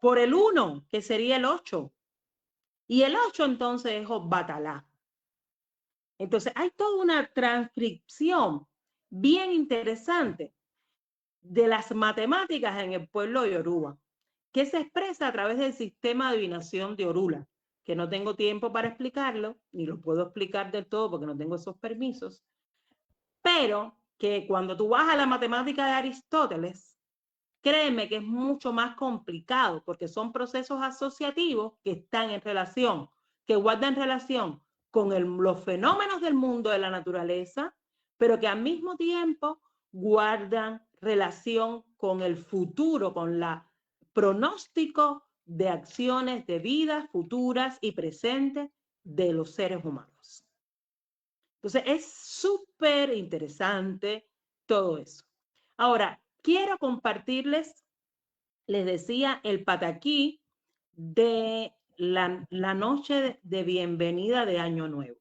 por el 1, que sería el 8. Y el 8 entonces es Obatala. Entonces hay toda una transcripción bien interesante de las matemáticas en el pueblo yoruba, que se expresa a través del sistema de adivinación de Orula, que no tengo tiempo para explicarlo, ni lo puedo explicar del todo porque no tengo esos permisos, pero que cuando tú vas a la matemática de Aristóteles, créeme que es mucho más complicado porque son procesos asociativos que están en relación, que guardan relación con los fenómenos del mundo de la naturaleza, pero que al mismo tiempo guardan relación con el futuro, con la pronóstico de acciones de vidas futuras y presentes de los seres humanos. Entonces, es súper interesante todo eso. Ahora, quiero compartirles, les decía, el pataquí de la noche de bienvenida de Año Nuevo.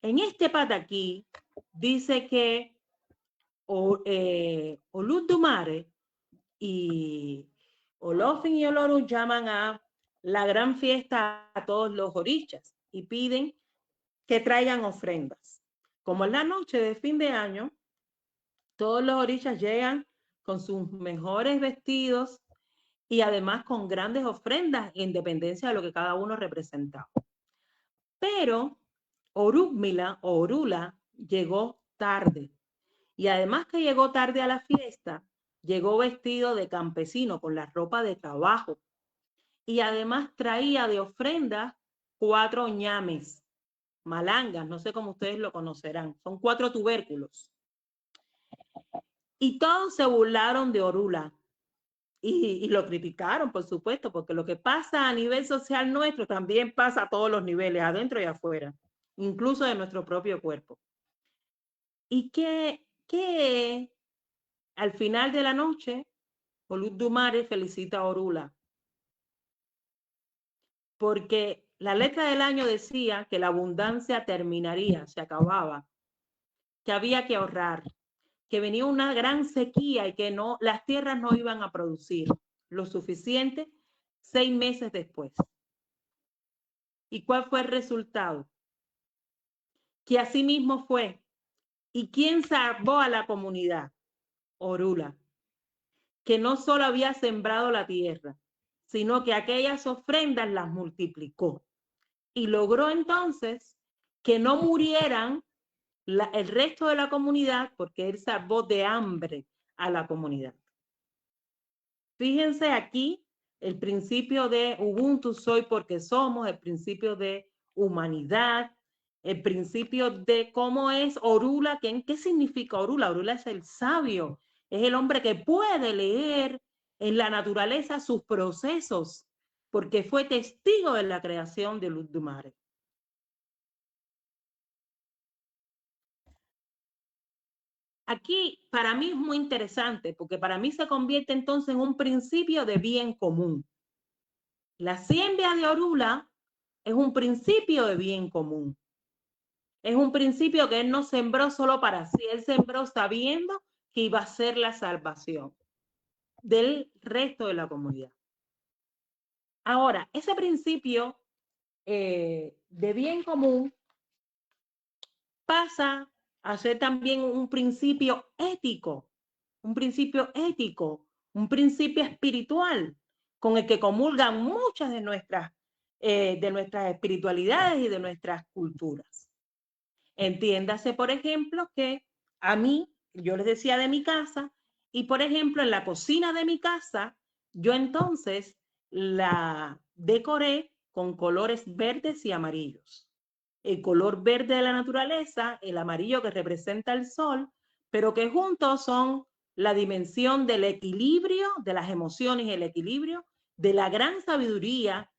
En este pataquí dice que Olódùmarè y Olofin y Olorun llaman a la gran fiesta a todos los orichas y piden que traigan ofrendas. Como es la noche de fin de año, todos los orichas llegan con sus mejores vestidos y además con grandes ofrendas, en dependencia de lo que cada uno representaba. Pero Orúmila o Orula llegó tarde. Y además que llegó tarde a la fiesta, llegó vestido de campesino con la ropa de trabajo. Y además traía de ofrenda 4 ñames, malangas, no sé cómo ustedes lo conocerán. Son 4 tubérculos. Y todos se burlaron de Orula. Y lo criticaron, por supuesto, porque lo que pasa a nivel social nuestro también pasa a todos los niveles, adentro y afuera, incluso de nuestro propio cuerpo. Y que al final de la noche, Olódùmarè felicita a Orula, porque la letra del año decía que la abundancia terminaría, se acababa, que había que ahorrar, que venía una gran sequía y que las tierras no iban a producir lo suficiente 6 meses después. ¿Y cuál fue el resultado? Que así mismo fue. ¿Y quién salvó a la comunidad? Orula, que no solo había sembrado la tierra, sino que aquellas ofrendas las multiplicó. Y logró entonces que no murieran el resto de la comunidad, porque él salvó de hambre a la comunidad. Fíjense aquí el principio de Ubuntu, soy porque somos, el principio de humanidad, el principio de cómo es Orula. ¿Qué significa Orula? Orula es el sabio, es el hombre que puede leer en la naturaleza sus procesos, porque fue testigo de la creación de Ludumare. Aquí para mí es muy interesante, porque para mí se convierte entonces en un principio de bien común. La siembra de Orula es un principio de bien común. Es un principio que él no sembró solo para sí, él sembró sabiendo que iba a ser la salvación del resto de la comunidad. Ahora, ese principio de bien común pasa a ser también un principio ético, un principio espiritual, con el que comulgan muchas de nuestras espiritualidades y de nuestras culturas. Entiéndase, por ejemplo, que a mí, yo les decía de mi casa, y por ejemplo, en la cocina de mi casa, yo entonces la decoré con colores verdes y amarillos. El color verde de la naturaleza, el amarillo que representa el sol, pero que juntos son la dimensión del equilibrio, de las emociones y el equilibrio, de la gran sabiduría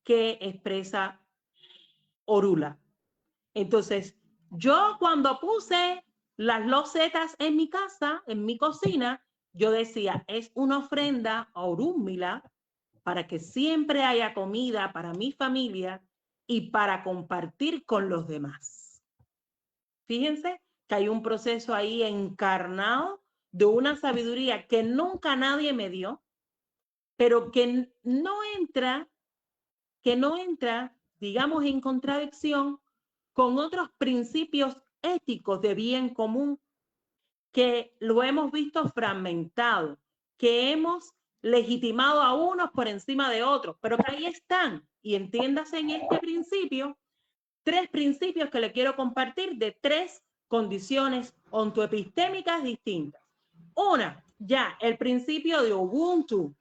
que expresa Orula. Entonces, yo cuando puse las losetas en mi casa, en mi cocina, yo decía, es una ofrenda a Orúnmila para que siempre haya comida para mi familia y para compartir con los demás. Fíjense que hay un proceso ahí encarnado de una sabiduría que nunca nadie me dio, pero que no entra, digamos, en contradicción con otros principios éticos de bien común que lo hemos visto fragmentado, que hemos legitimado a unos por encima de otros, pero que ahí están. Y entiéndase en este principio, 3 principios que le quiero compartir de 3 condiciones ontoepistémicas distintas. Una, ya, el principio de Ubuntu,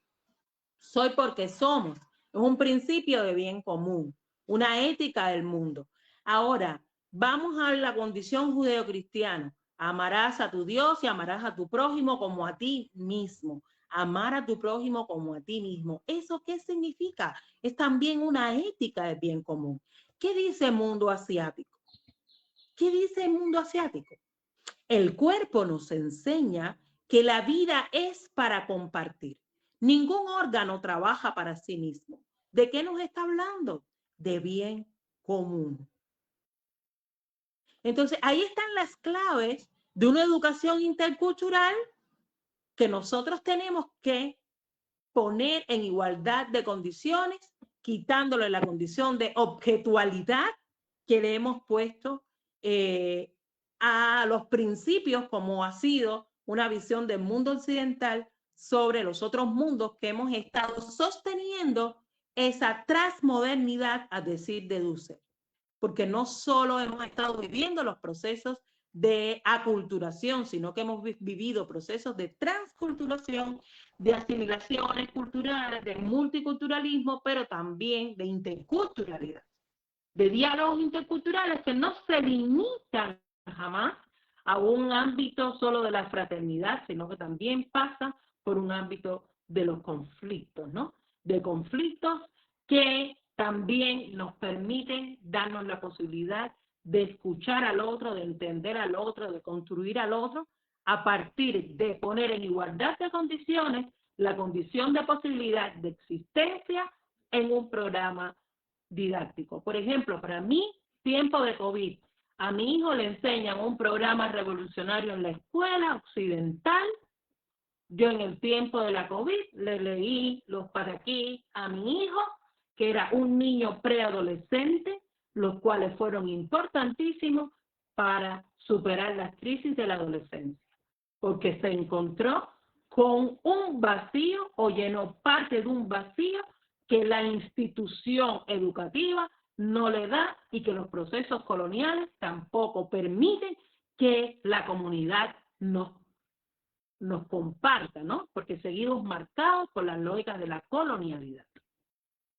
soy porque somos, es un principio de bien común, una ética del mundo. Ahora, vamos a la condición judeocristiana. Amarás a tu Dios y amarás a tu prójimo como a ti mismo. Amar a tu prójimo como a ti mismo. ¿Eso qué significa? Es también una ética de bien común. ¿Qué dice el mundo asiático? ¿Qué dice el mundo asiático? El cuerpo nos enseña que la vida es para compartir. Ningún órgano trabaja para sí mismo. ¿De qué nos está hablando? De bien común. Entonces, ahí están las claves de una educación intercultural que nosotros tenemos que poner en igualdad de condiciones, quitándole la condición de objetualidad que le hemos puesto a los principios, como ha sido una visión del mundo occidental sobre los otros mundos que hemos estado sosteniendo esa transmodernidad, a decir de Dussel. Porque no solo hemos estado viviendo los procesos de aculturación, sino que hemos vivido procesos de transculturación, de asimilaciones culturales, de multiculturalismo, pero también de interculturalidad, de diálogos interculturales que no se limitan jamás a un ámbito solo de la fraternidad, sino que también pasa por un ámbito de los conflictos, ¿no? De conflictos que también nos permiten darnos la posibilidad de escuchar al otro, de entender al otro, de construir al otro, a partir de poner en igualdad de condiciones la condición de posibilidad de existencia en un programa didáctico. Por ejemplo, para mí, tiempo de COVID, a mi hijo le enseñan un programa revolucionario en la escuela occidental. Yo en el tiempo de la COVID le leí los pataquí a mi hijo, que era un niño preadolescente, los cuales fueron importantísimos para superar las crisis de la adolescencia, porque se encontró con un vacío o llenó parte de un vacío que la institución educativa
no le da y que los procesos coloniales tampoco permiten que la comunidad nos comparta, ¿no? Porque seguimos marcados por las lógicas de la colonialidad,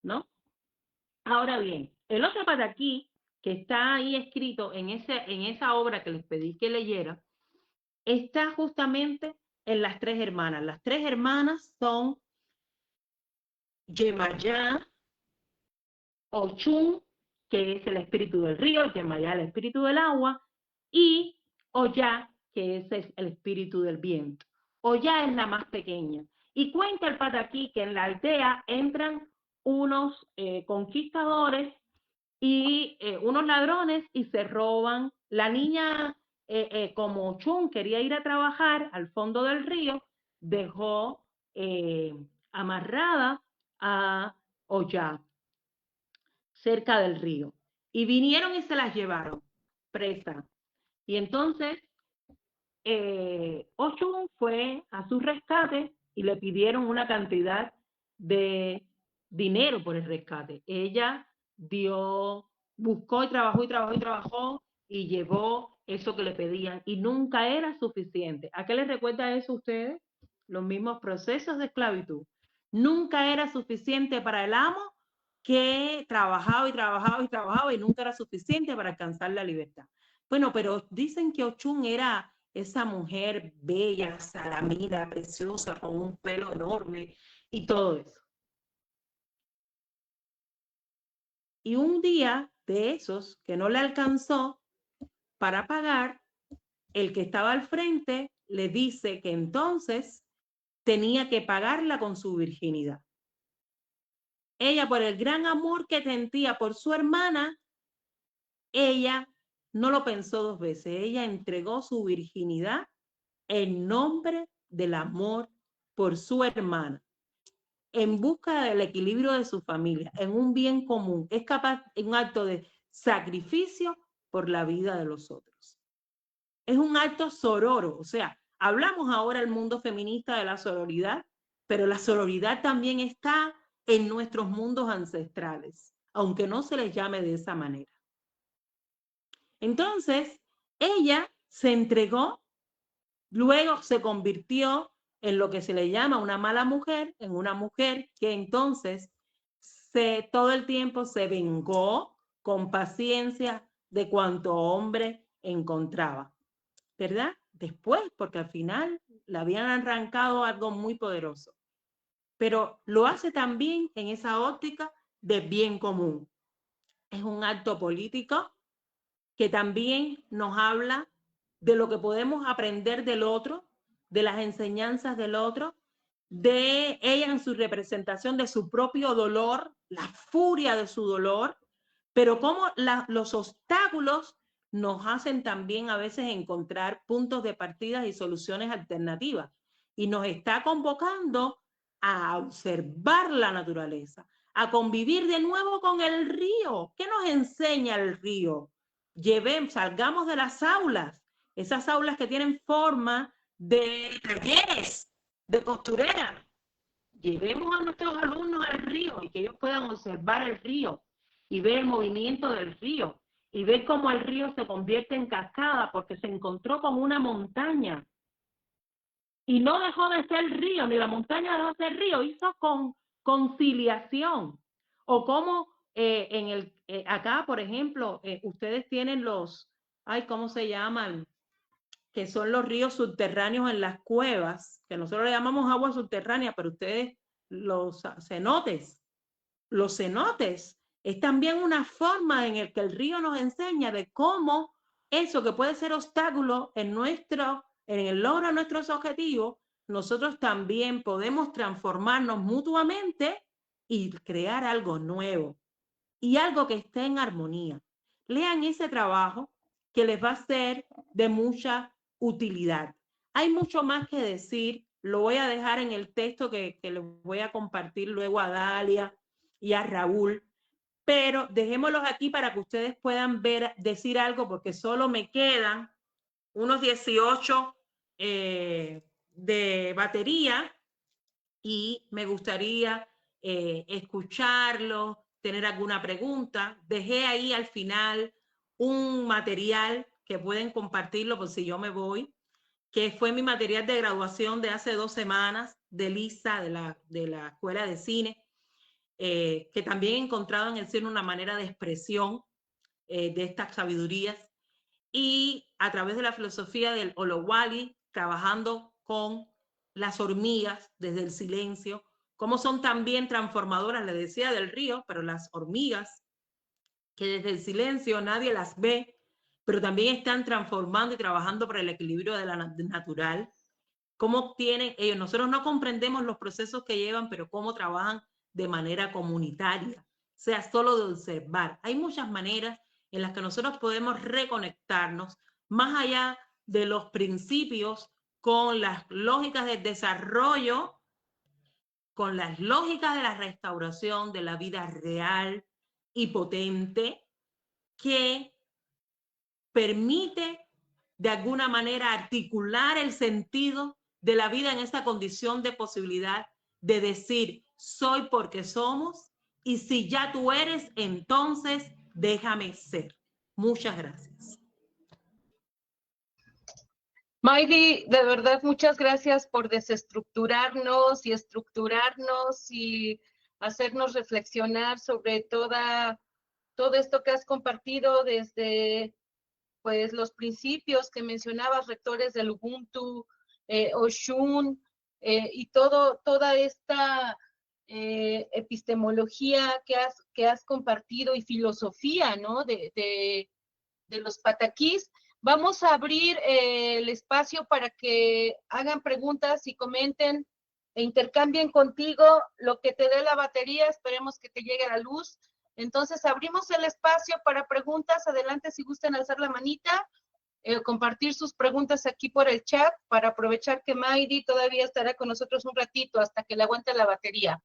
¿no? Ahora bien, el otro pataquí que está ahí escrito en esa obra que les pedí que leyera, está justamente en las tres hermanas. Las tres hermanas son Yemayá, Ochun, que es el espíritu del río, Yemayá, el espíritu del agua, y Oyá, que es el espíritu del viento. Oyá es la más pequeña. Y cuenta el pataquí que en la aldea entran unos conquistadores y unos ladrones y se roban. La niña, como Chun quería ir a trabajar al fondo del río, dejó amarrada a Oyá cerca del río. Y vinieron y se las llevaron presa. Y entonces Ochun fue a su rescate y le pidieron una cantidad de dinero por el rescate. Ella buscó y trabajó y trabajó y trabajó y llevó eso que le pedían y nunca era suficiente. ¿A qué les recuerda eso a ustedes? Los mismos procesos de esclavitud. Nunca era suficiente para el amo, que trabajaba y trabajaba y trabajaba y nunca era suficiente para alcanzar la libertad. Bueno, pero dicen que Ochun era esa mujer bella, salamida, preciosa, con un pelo enorme y todo eso. Y un día de esos que no le alcanzó para pagar, el que estaba al frente le dice que entonces tenía que pagarla con su virginidad. Ella, por el gran amor que sentía por su hermana, ella no lo pensó dos veces. Ella entregó su virginidad en nombre del amor por su hermana, en busca del equilibrio de su familia, en un bien común. Es capaz de un acto de sacrificio por la vida de los otros. Es un acto sororo, o sea, hablamos ahora el mundo feminista de la sororidad, pero la sororidad también está en nuestros mundos ancestrales, aunque no se les llame de esa manera. Entonces, ella se entregó, luego se convirtió en lo que se le llama una mala mujer, en una mujer que entonces todo el tiempo se vengó con paciencia de cuanto hombre encontraba, ¿verdad? Después, porque al final le habían arrancado algo muy poderoso, pero lo hace también en esa óptica de bien común. Es un acto político que también nos habla de lo que podemos aprender del otro, de las enseñanzas del otro, de ella en su representación de su propio dolor, la furia de su dolor, pero cómo los obstáculos nos hacen también a veces encontrar puntos de partida y soluciones alternativas. Y nos está convocando a observar la naturaleza, a convivir de nuevo con el río. ¿Qué nos enseña el río? Salgamos de las aulas, esas aulas que tienen forma de talleres, de costurera. Llevemos a nuestros alumnos al río y que ellos puedan observar el río y ver el movimiento del río y ver cómo el río se convierte en cascada porque se encontró con una montaña y no dejó de ser río, ni la montaña dejó de ser río, hizo conciliación. O como acá, por ejemplo, ustedes tienen ¿cómo se llaman? Que son los ríos subterráneos en las cuevas, que nosotros le llamamos agua subterránea, pero ustedes los cenotes. Los cenotes es también una forma en la que el río nos enseña de cómo eso que puede ser obstáculo en el logro de nuestros objetivos, nosotros también podemos transformarnos mutuamente y crear algo nuevo y algo que esté en armonía. Lean ese trabajo que les va a ser de mucha utilidad. Hay mucho más que decir, lo voy a dejar en el texto que les voy a compartir luego a Dalia y a Raúl, pero dejémoslos aquí para que ustedes puedan decir algo, porque solo me quedan unos 18 de batería y me gustaría escucharlos
tener alguna pregunta. Dejé ahí al final un material que pueden compartirlo por si yo me voy, que fue mi material de graduación de hace 2 semanas de Lisa, de la Escuela de Cine, que también he encontrado en el cine una manera de expresión de estas sabidurías, y a través de la filosofía del Olowale, trabajando con las hormigas desde el silencio, cómo son también transformadoras, le decía del río, pero las hormigas, que desde el silencio nadie las ve, pero también están transformando y trabajando para el equilibrio de la natural. Cómo tienen ellos, nosotros no comprendemos los procesos que llevan, pero cómo trabajan de manera comunitaria, sea solo de observar. Hay muchas maneras en las que nosotros podemos reconectarnos más allá de los principios con las lógicas del desarrollo, con las lógicas de la restauración de la vida real y potente, que permite de alguna manera articular el sentido de la vida en esta condición de posibilidad de decir, soy porque somos, y si ya tú eres, entonces déjame ser. Muchas gracias.
Maydi, de verdad, muchas gracias por desestructurarnos y estructurarnos y hacernos reflexionar sobre todo esto que has compartido desde pues los principios que mencionabas, rectores del Ubuntu, Oshun, y toda esta epistemología que has compartido y filosofía, ¿no? De los pataquís. Vamos a abrir el espacio para que hagan preguntas y comenten e intercambien contigo lo que te dé la batería. Esperemos que te llegue la luz. Entonces abrimos el espacio para preguntas. Adelante si gustan alzar la manita, compartir sus preguntas aquí por el chat para aprovechar que Maydi todavía estará con nosotros un ratito hasta que le aguante la batería.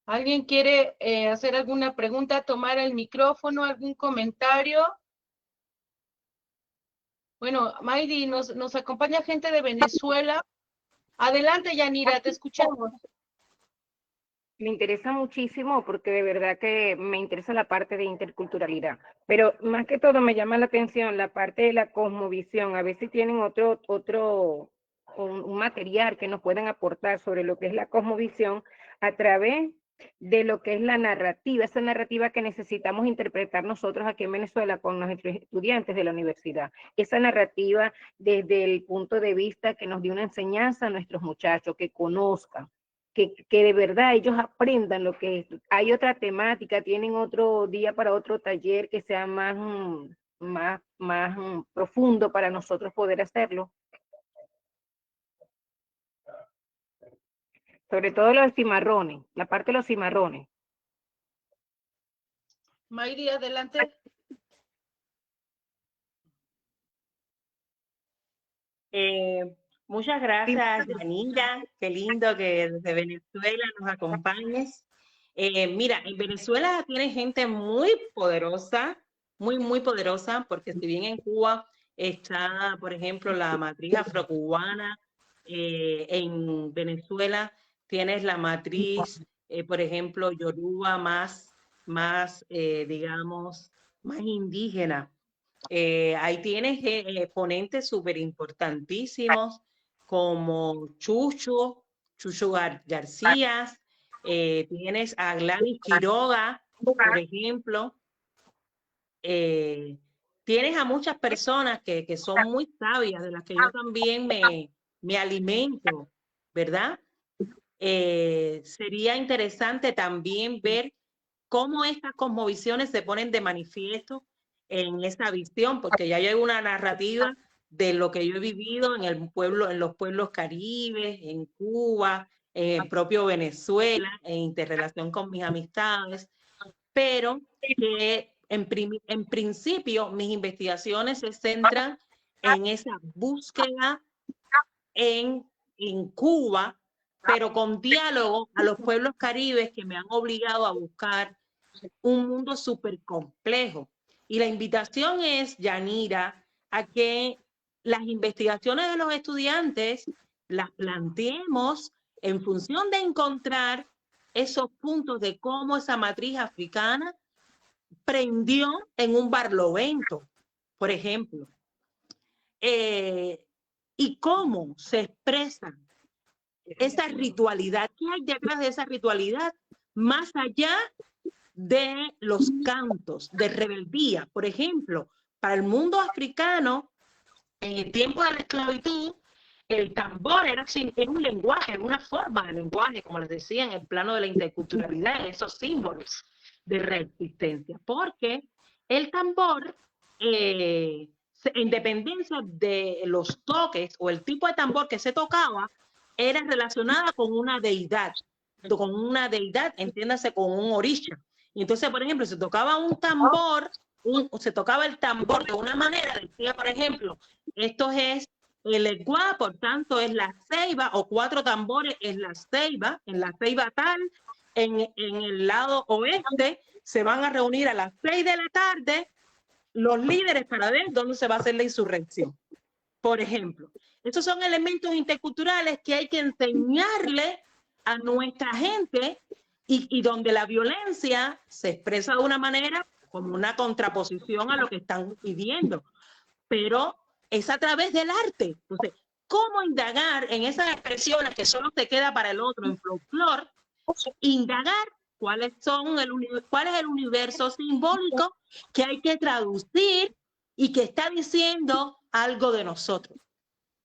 ¿Alguien quiere hacer alguna pregunta, tomar el micrófono, algún comentario? Bueno, Maydi, nos acompaña gente de Venezuela. Adelante, Yanira, te escuchamos.
Me interesa muchísimo porque de verdad que me interesa la parte de interculturalidad, pero más que todo me llama la atención la parte de la cosmovisión. A ver si tienen un material que nos puedan aportar sobre lo que es la cosmovisión a través de lo que es la narrativa, esa narrativa que necesitamos interpretar nosotros aquí en Venezuela con nuestros estudiantes de la universidad, esa narrativa desde el punto de vista que nos dé una enseñanza a nuestros muchachos, que conozcan, que de verdad ellos aprendan lo que es. Hay otra temática, tienen otro día para otro taller que sea más profundo para nosotros poder hacerlo. Sobre todo los cimarrones, la parte de los cimarrones.
Maydi, adelante.
Muchas gracias, Yanira. Qué lindo que desde Venezuela nos acompañes. Mira, en Venezuela tiene gente muy poderosa, muy poderosa, porque si bien en Cuba está, por ejemplo, la matriz afrocubana, en Venezuela tienes la matriz, por ejemplo, yoruba digamos, más indígena. Ahí tienes ponentes súper importantísimos como Chucho García, tienes a Gladys Quiroga, por ejemplo. Tienes a muchas personas que son muy sabias, de las que yo también me alimento, ¿verdad? Sería interesante también ver cómo estas cosmovisiones se ponen de manifiesto en esa visión, porque ya hay una narrativa de lo que yo he vivido en los pueblos caribes, en Cuba, en el propio Venezuela, en interrelación con mis amistades, pero que en principio mis investigaciones se centran en esa búsqueda en Cuba, pero con diálogo a los pueblos caribes que me han obligado a buscar un mundo súper complejo. Y la invitación es, Yanira, a que las investigaciones de los estudiantes las planteemos en función de encontrar esos puntos de cómo esa matriz africana prendió en un barlovento, por ejemplo, y cómo se expresa esa ritualidad. ¿Qué hay detrás de esa ritualidad? Más allá de los cantos de rebeldía. Por ejemplo, para el mundo africano, en el tiempo de la esclavitud, el tambor era un lenguaje, una forma de lenguaje, como les decía, en el plano de la interculturalidad, esos símbolos de resistencia. Porque el tambor, en dependencia de los toques o el tipo de tambor que se tocaba, era relacionada con una deidad, entiéndase, con un orisha. Y entonces, por ejemplo, se tocaba un tambor, se tocaba el tambor de una manera, decía, por ejemplo, esto es el eguá, por tanto es la ceiba, o 4 tambores es la ceiba, en la ceiba tal, en el lado oeste se van a reunir a las 6 de la tarde los líderes para ver dónde se va a hacer la insurrección. Por ejemplo, estos son elementos interculturales que hay que enseñarle a nuestra gente y donde la violencia se expresa de una manera como una contraposición a lo que están pidiendo, pero es a través del arte. Entonces, ¿cómo indagar en esas expresiones que solo te queda para el otro en folclore? Indagar cuál es el universo simbólico que hay que traducir y que está diciendo algo de nosotros,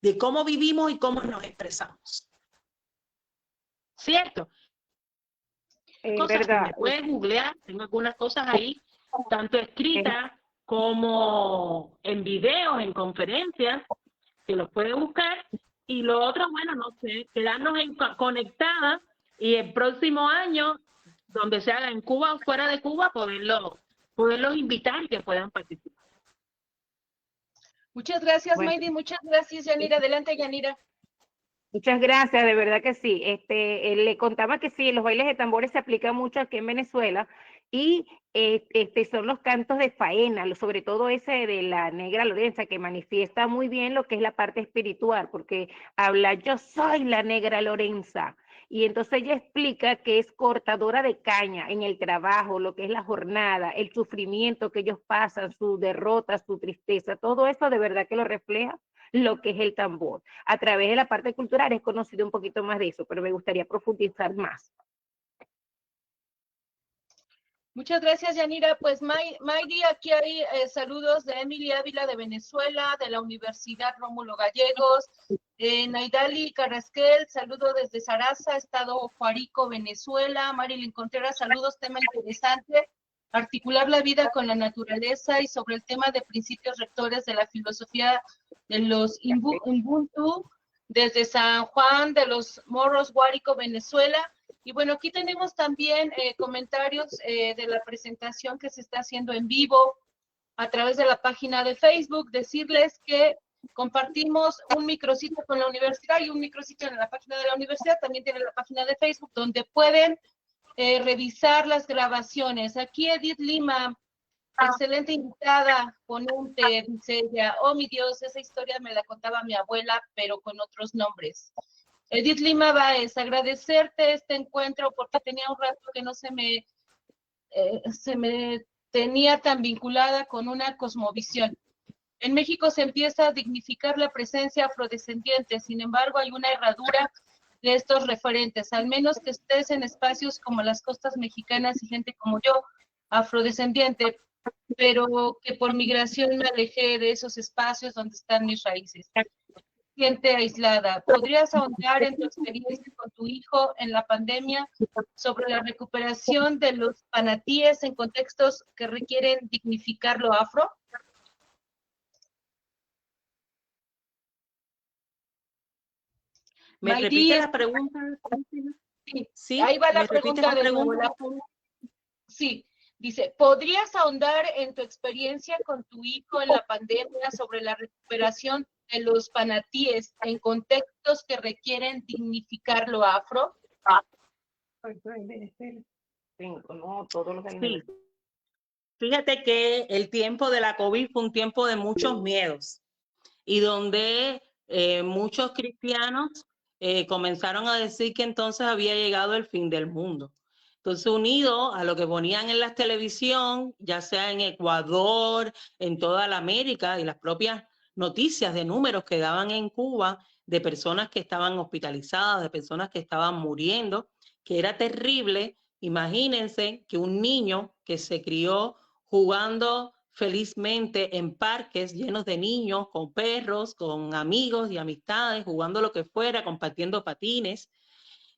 de cómo vivimos y cómo nos expresamos. ¿Cierto? Cosas que me pueden googlear, tengo algunas cosas ahí, tanto escritas como en videos, en conferencias, que los puede buscar. Y lo otro, bueno, no sé, quedarnos conectadas y el próximo año, donde se haga en Cuba o fuera de Cuba, poderlos invitar y que puedan participar.
Muchas gracias, bueno. Maydi, muchas gracias, Yanira. Adelante, Yanira.
Muchas gracias, de verdad que sí. Le contaba que sí, los bailes de tambores se aplican mucho aquí en Venezuela y son los cantos de faena, sobre todo ese de la Negra Lorenza, que manifiesta muy bien lo que es la parte espiritual, porque habla, yo soy la Negra Lorenza. Y entonces ella explica que es cortadora de caña en el trabajo, lo que es la jornada, el sufrimiento que ellos pasan, su derrota, su tristeza, todo eso de verdad que lo refleja lo que es el tambor. A través de la parte cultural he conocido un poquito más de eso, pero me gustaría profundizar más.
Muchas gracias, Yanira. Pues Maydi, aquí hay saludos de Emily Ávila de Venezuela, de la Universidad Rómulo Gallegos, Naidali Carrasquel, saludo desde Sarasa, Estado Juarico, Venezuela. Marilyn Contreras, saludos, tema interesante, articular la vida con la naturaleza y sobre el tema de principios rectores de la filosofía de los Ubuntu, desde San Juan de los Morros, Guárico, Venezuela. Y bueno, aquí tenemos también comentarios de la presentación que se está haciendo en vivo a través de la página de Facebook. Decirles que compartimos un micrositio con la universidad y un micrositio en la página de la universidad. También tiene la página de Facebook donde pueden revisar las grabaciones. Aquí Edith Lima, excelente invitada, ponente, dice ella. Oh, mi Dios, esa historia me la contaba mi abuela, pero con otros nombres. Edith Lima Báez, agradecerte este encuentro porque tenía un rato que no se me tenía tan vinculada con una cosmovisión. En México se empieza a dignificar la presencia afrodescendiente, sin embargo hay una herradura de estos referentes, al menos que estés en espacios como las costas mexicanas y gente como yo, afrodescendiente, pero que por migración me alejé de esos espacios donde están mis raíces. Gente aislada. ¿Podrías ahondar en tu experiencia con tu hijo en la pandemia sobre la recuperación de los panatíes en contextos que requieren dignificar lo afro?
¿Me repite la pregunta?
Sí,
¿Sí?
Ahí va la pregunta de nuevo. Sí, dice, ¿podrías ahondar en tu experiencia con tu hijo en la pandemia sobre la recuperación de los panatíes en contextos que requieren dignificar lo afro?
Sí. Fíjate que el tiempo de la COVID fue un tiempo de muchos miedos y donde muchos cristianos comenzaron a decir que entonces había llegado el fin del mundo. Entonces, unido a lo que ponían en la televisión, ya sea en Ecuador, en toda la América, y las propias noticias de números que daban en Cuba de personas que estaban hospitalizadas, de personas que estaban muriendo, que era terrible. Imagínense que un niño que se crió jugando felizmente en parques llenos de niños, con perros, con amigos y amistades, jugando lo que fuera, compartiendo patines,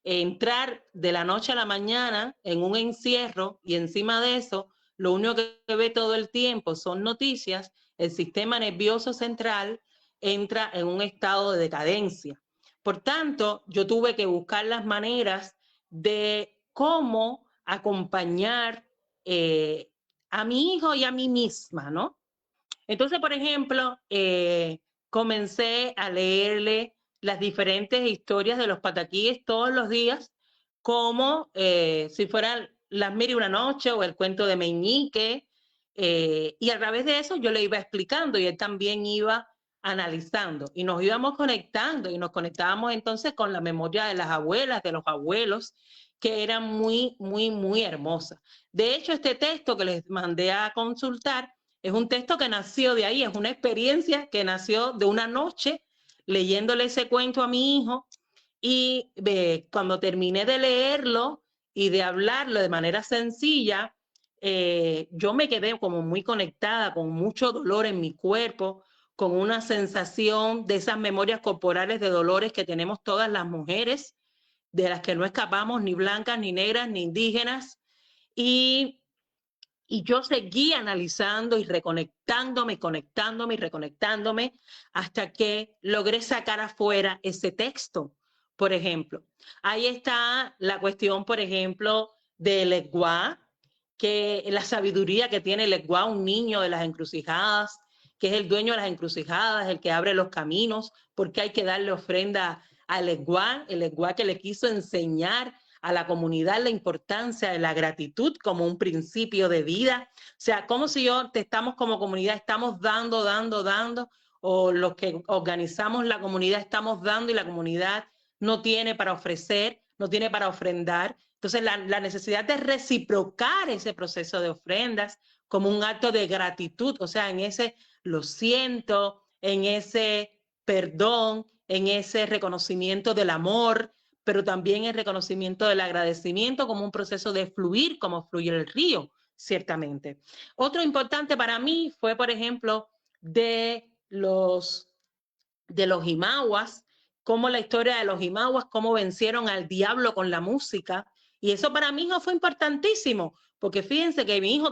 entrar de la noche a la mañana en un encierro y encima de eso, lo único que ve todo el tiempo son noticias, el sistema nervioso central entra en un estado de decadencia. Por tanto, yo tuve que buscar las maneras de cómo acompañar a mi hijo y a mí misma, ¿no? Entonces, por ejemplo, comencé a leerle las diferentes historias de los pataquíes todos los días, como si fueran Las Mil y una Noche o el cuento de Meñique, y a través de eso yo le iba explicando y él también iba analizando y nos íbamos conectando y nos conectábamos entonces con la memoria de las abuelas, de los abuelos, que eran muy, muy, muy hermosas. De hecho, este texto que les mandé a consultar es un texto que nació de ahí, es una experiencia que nació de una noche leyéndole ese cuento a mi hijo y cuando terminé de leerlo y de hablarlo de manera sencilla, yo me quedé como muy conectada, con mucho dolor en mi cuerpo, con una sensación de esas memorias corporales de dolores que tenemos todas las mujeres, de las que no escapamos, ni blancas, ni negras, ni indígenas, y yo seguí analizando y reconectándome, conectándome y reconectándome hasta que logré sacar afuera ese texto. Por ejemplo, ahí está la cuestión, por ejemplo, de Legua, que la sabiduría que tiene Legua, un niño de las encrucijadas, que es el dueño de las encrucijadas, el que abre los caminos, porque hay que darle ofrenda a Legua, el Legua que le quiso enseñar a la comunidad la importancia de la gratitud como un principio de vida. O sea, como si estamos como comunidad, estamos dando, o los que organizamos la comunidad estamos dando y la comunidad no tiene para ofrecer, no tiene para ofrendar. Entonces, la necesidad de reciprocar ese proceso de ofrendas como un acto de gratitud, o sea, en ese lo siento, en ese perdón, en ese reconocimiento del amor, pero también el reconocimiento del agradecimiento como un proceso de fluir, como fluye el río, ciertamente. Otro importante para mí fue, por ejemplo, de los Imaguas, cómo la historia de los Imaguas, cómo vencieron al diablo con la música, y eso para mi hijo fue importantísimo, porque fíjense que mi hijo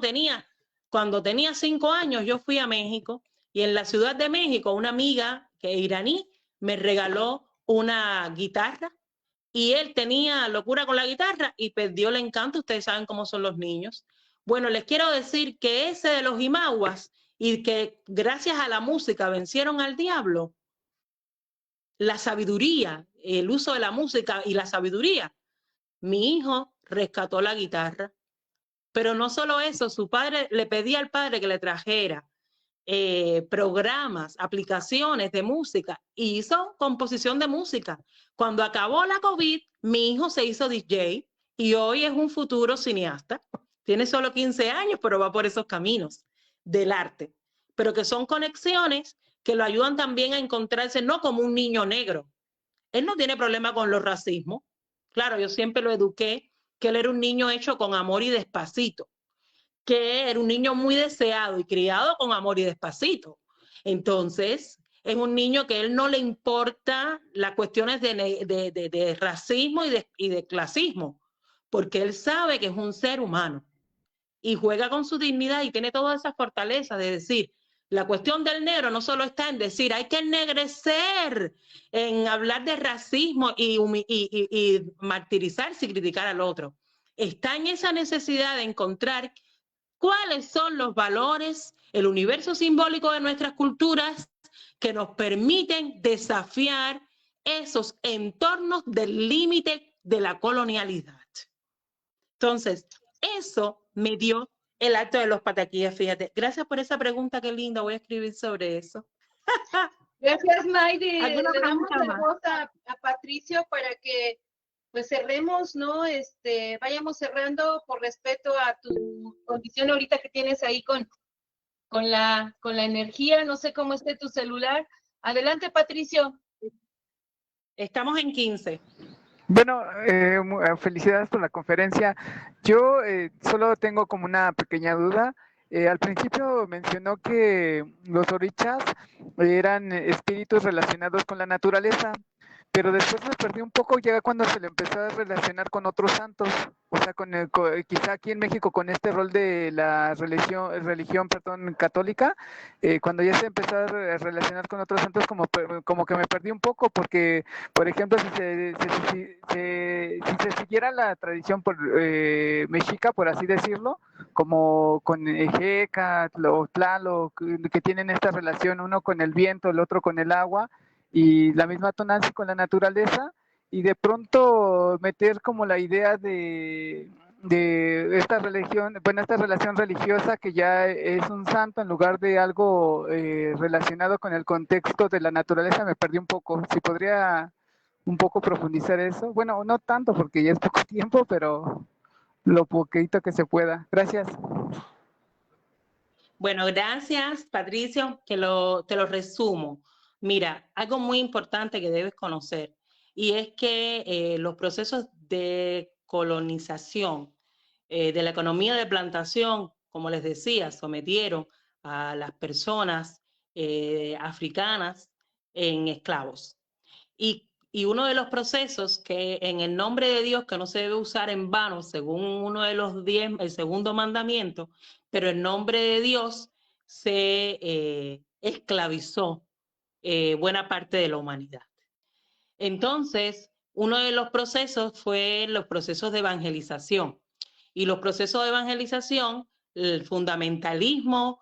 cuando tenía 5 años, yo fui a México, y en la Ciudad de México, una amiga que es iraní me regaló una guitarra, y él tenía locura con la guitarra y perdió el encanto. Ustedes saben cómo son los niños. Bueno, les quiero decir que ese de los Imaguas y que gracias a la música vencieron al diablo, la sabiduría, el uso de la música y la sabiduría. Mi hijo rescató la guitarra, pero no solo eso, su padre le pedía al padre que le trajera programas, aplicaciones de música, y hizo composición de música. Cuando acabó la COVID, mi hijo se hizo DJ y hoy es un futuro cineasta. Tiene solo 15 años, pero va por esos caminos del arte. Pero que son conexiones que lo ayudan también a encontrarse no como un niño negro. Él no tiene problema con los racismos. Claro, yo siempre lo eduqué que él era un niño hecho con amor y despacito, que era un niño muy deseado y criado con amor y despacito. Entonces, es un niño que a él no le importa las cuestiones de racismo y de clasismo, porque él sabe que es un ser humano y juega con su dignidad y tiene todas esas fortalezas de decir, la cuestión del negro no solo está en decir, hay que ennegrecer, en hablar de racismo y martirizarse y criticar al otro. Está en esa necesidad de encontrar cuáles son los valores, el universo simbólico de nuestras culturas que nos permiten desafiar esos entornos del límite de la colonialidad. Entonces, eso me dio el acto de los pataquíes, fíjate. Gracias por esa pregunta, qué lindo, voy a escribir sobre eso.
Gracias, Maydi.
¿Alguna
Le damos
pregunta
la
más?
voz a Patricio para que pues cerremos, ¿no? Vayamos cerrando por respeto a tu condición ahorita que tienes ahí con la energía. No sé cómo esté tu celular. Adelante, Patricio.
Estamos en 15.
Bueno, felicidades por la conferencia. Yo solo tengo como una pequeña duda. Al principio mencionó que los orichas eran espíritus relacionados con la naturaleza, pero después me perdí un poco ya cuando se le empezó a relacionar con otros santos, o sea, quizá aquí en México con este rol de la religión católica, cuando ya se empezó a relacionar con otros santos, como que me perdí un poco, porque, por ejemplo, si se siguiera la tradición mexica, por así decirlo, como con Ejecatl o Tlaloc, que tienen esta relación, uno con el viento, el otro con el agua, y la misma Tonantzin con la naturaleza, y de pronto meter como la idea de esta religión, bueno, esta relación religiosa que ya es un santo en lugar de algo relacionado con el contexto de la naturaleza, me perdí un poco. Si podría un poco profundizar eso. Bueno, no tanto porque ya es poco tiempo, pero lo poquito que se pueda. Gracias.
Bueno, gracias, Patricio, te lo resumo. Mira, algo muy importante que debes conocer, y es que los procesos de colonización de la economía de plantación, como les decía, sometieron a las personas africanas en esclavos. Y uno de los procesos que en el nombre de Dios, que no se debe usar en vano, según uno de los 10, el segundo mandamiento, pero en nombre de Dios se esclavizó buena parte de la humanidad. Entonces, uno de los procesos fue los procesos de evangelización. Y los procesos de evangelización, el fundamentalismo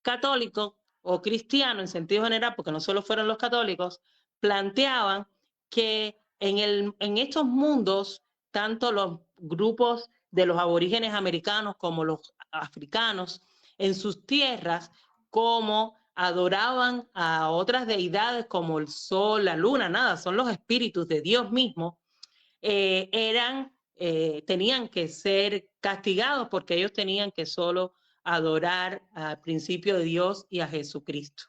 católico o cristiano en sentido general, porque no solo fueron los católicos, planteaban que en estos mundos, tanto los grupos de los aborígenes americanos como los africanos, en sus tierras, como adoraban a otras deidades como el sol, la luna, nada, son los espíritus de Dios mismo, tenían que ser castigados porque ellos tenían que solo adorar al principio de Dios y a Jesucristo.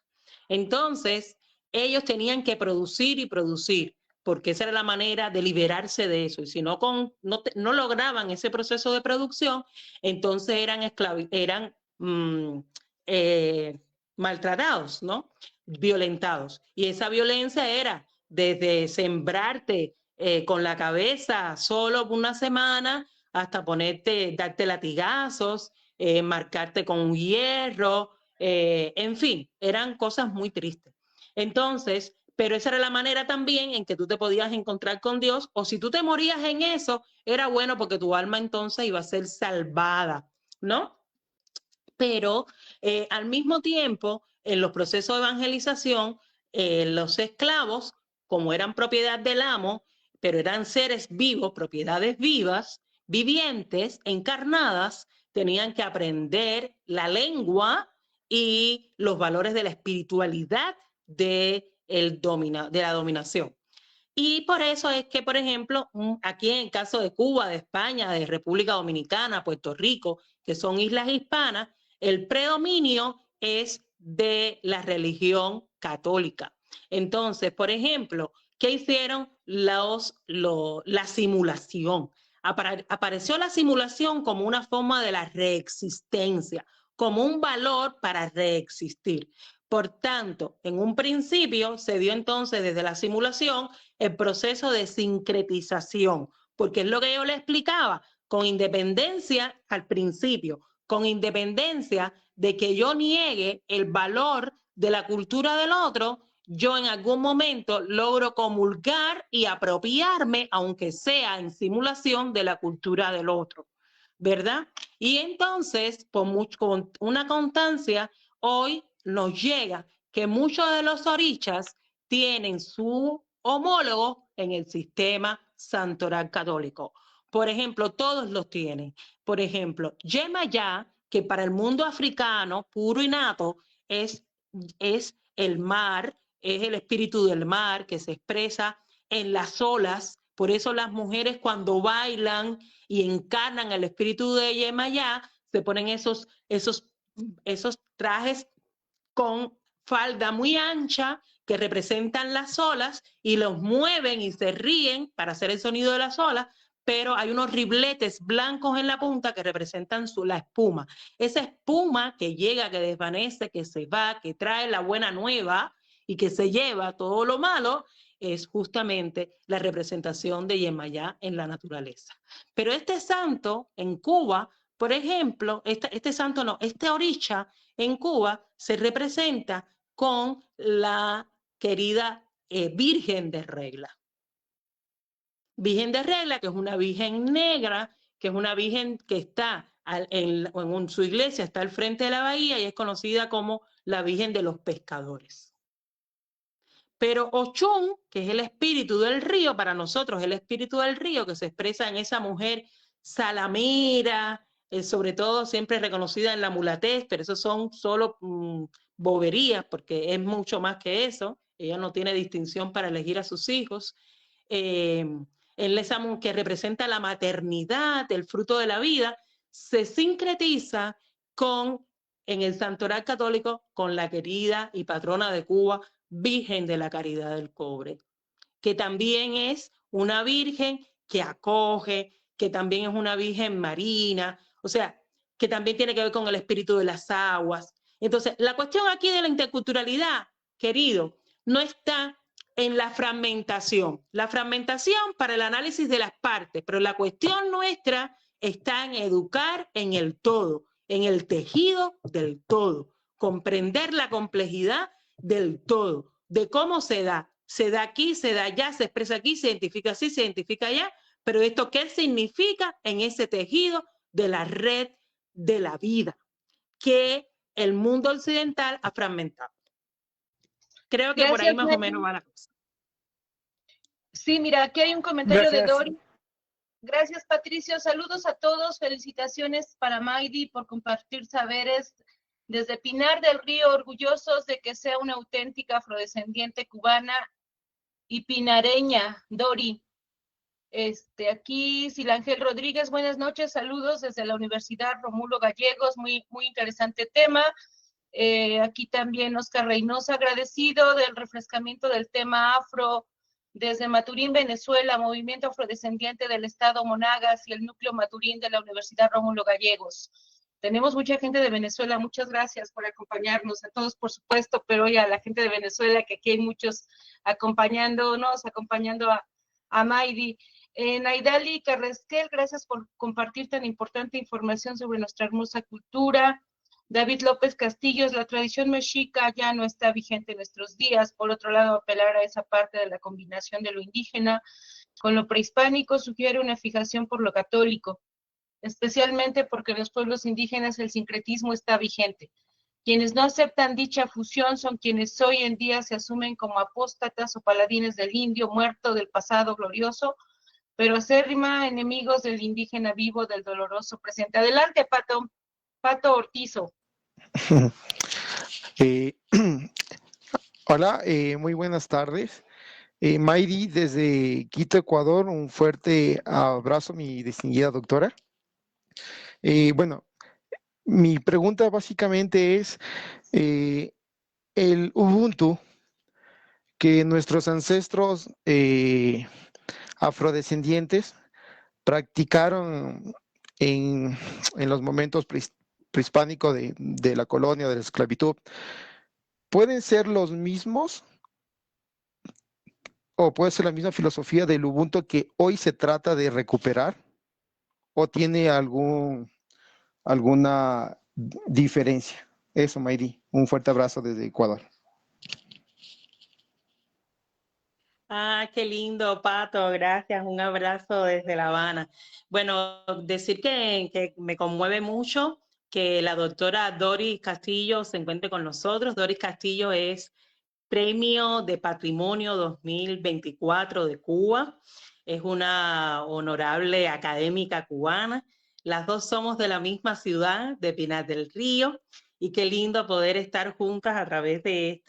Entonces, ellos tenían que producir y producir, porque esa era la manera de liberarse de eso. Y si no lograban ese proceso de producción, entonces eran maltratados, ¿no? Violentados. Y esa violencia era desde sembrarte con la cabeza solo por una semana hasta darte latigazos, marcarte con un hierro, en fin, eran cosas muy tristes. Entonces, pero esa era la manera también en que tú te podías encontrar con Dios, o si tú te morías en eso, era bueno porque tu alma entonces iba a ser salvada, ¿no? Pero al mismo tiempo, en los procesos de evangelización, los esclavos, como eran propiedad del amo, pero eran seres vivos, propiedades vivas, vivientes, encarnadas, tenían que aprender la lengua y los valores de la espiritualidad de la dominación. Y por eso es que, por ejemplo, aquí en el caso de Cuba, de España, de República Dominicana, Puerto Rico, que son islas hispanas, el predominio es de la religión católica. Entonces, por ejemplo, ¿qué hicieron la simulación? Apareció la simulación como una forma de la reexistencia, como un valor para reexistir. Por tanto, en un principio se dio entonces desde la simulación el proceso de sincretización, porque es lo que yo le explicaba, con independencia al principio, con independencia de que yo niegue el valor de la cultura del otro, yo en algún momento logro comulgar y apropiarme, aunque sea en simulación, de la cultura del otro, ¿verdad? Y entonces, con una constancia, hoy nos llega que muchos de los orichas tienen su homólogo en el sistema santoral católico. Por ejemplo, todos los tienen. Por ejemplo, Yemayá, que para el mundo africano puro y nato es el mar, es el espíritu del mar que se expresa en las olas. Por eso las mujeres cuando bailan y encarnan el espíritu de Yemayá, se ponen esos trajes con falda muy ancha que representan las olas y los mueven y se ríen para hacer el sonido de las olas, pero hay unos ribletes blancos en la punta que representan la espuma. Esa espuma que llega, que desvanece, que se va, que trae la buena nueva y que se lleva todo lo malo, es justamente la representación de Yemayá en la naturaleza. Pero este santo en Cuba, por ejemplo, este orisha en Cuba se representa con la querida Virgen de Regla. Virgen de Regla, que es una virgen negra, que es una virgen que está en su iglesia, está al frente de la bahía y es conocida como la Virgen de los Pescadores. Pero Ochun, que es el espíritu del río, para nosotros el espíritu del río, que se expresa en esa mujer salamera, sobre todo siempre reconocida en la mulatez, pero eso son solo boberías, porque es mucho más que eso. Ella no tiene distinción para elegir a sus hijos. En esa que representa la maternidad, el fruto de la vida, se sincretiza en el santoral católico con la querida y patrona de Cuba, Virgen de la Caridad del Cobre, que también es una virgen que acoge, que también es una virgen marina, o sea, que también tiene que ver con el espíritu de las aguas. Entonces, la cuestión aquí de la interculturalidad, querido, no está en la fragmentación. La fragmentación para el análisis de las partes, pero la cuestión nuestra está en educar en el todo, en el tejido del todo, comprender la complejidad del todo, de cómo se da aquí, se da allá, se expresa aquí, se identifica así, se identifica allá, pero esto ¿qué significa en ese tejido de la red de la vida que el mundo occidental ha fragmentado? Creo que gracias, por ahí más o menos va la cosa.
Sí, mira, aquí hay un comentario de Dori. Gracias, Patricio. Saludos a todos. Felicitaciones para Maydi por compartir saberes desde Pinar del Río, orgullosos de que sea una auténtica afrodescendiente cubana y pinareña, Dori. Aquí Silangel Rodríguez, buenas noches, saludos desde la Universidad Romulo Gallegos, muy interesante tema. Aquí también Oscar Reynosa, agradecido del refrescamiento del tema afro desde Maturín, Venezuela, movimiento afrodescendiente del estado Monagas y el núcleo Maturín de la Universidad Rómulo Gallegos. Tenemos mucha gente de Venezuela, muchas gracias por acompañarnos, a todos por supuesto, pero hoy a la gente de Venezuela, que aquí hay muchos acompañando a Maydi. Naidali Carrasquel, gracias por compartir tan importante información sobre nuestra hermosa cultura. David López Castillos, la tradición mexica ya no está vigente en nuestros días. Por otro lado, apelar a esa parte de la combinación de lo indígena con lo prehispánico sugiere una fijación por lo católico, especialmente porque en los pueblos indígenas el sincretismo está vigente. Quienes no aceptan dicha fusión son quienes hoy en día se asumen como apóstatas o paladines del indio muerto del pasado glorioso, pero acérrima enemigos del indígena vivo, del doloroso presente. Adelante, Pato Ortizo.
Hola, muy buenas tardes. Maydi, desde Quito, Ecuador, un fuerte abrazo, mi distinguida doctora. Bueno, mi pregunta básicamente es el Ubuntu que nuestros ancestros afrodescendientes practicaron en los momentos prehispánicos de la colonia, de la esclavitud, ¿pueden ser los mismos? ¿O puede ser la misma filosofía del Ubuntu que hoy se trata de recuperar? ¿O tiene alguna diferencia? Eso, Maydi. Un fuerte abrazo desde Ecuador.
Ah, qué lindo, Pato, gracias, un abrazo desde La Habana. Bueno, decir que me conmueve mucho que la doctora Doris Castillo se encuentre con nosotros. Doris Castillo es Premio de Patrimonio 2024 de Cuba, es una honorable académica cubana. Las dos somos de la misma ciudad, de Pinar del Río, y qué lindo poder estar juntas a través de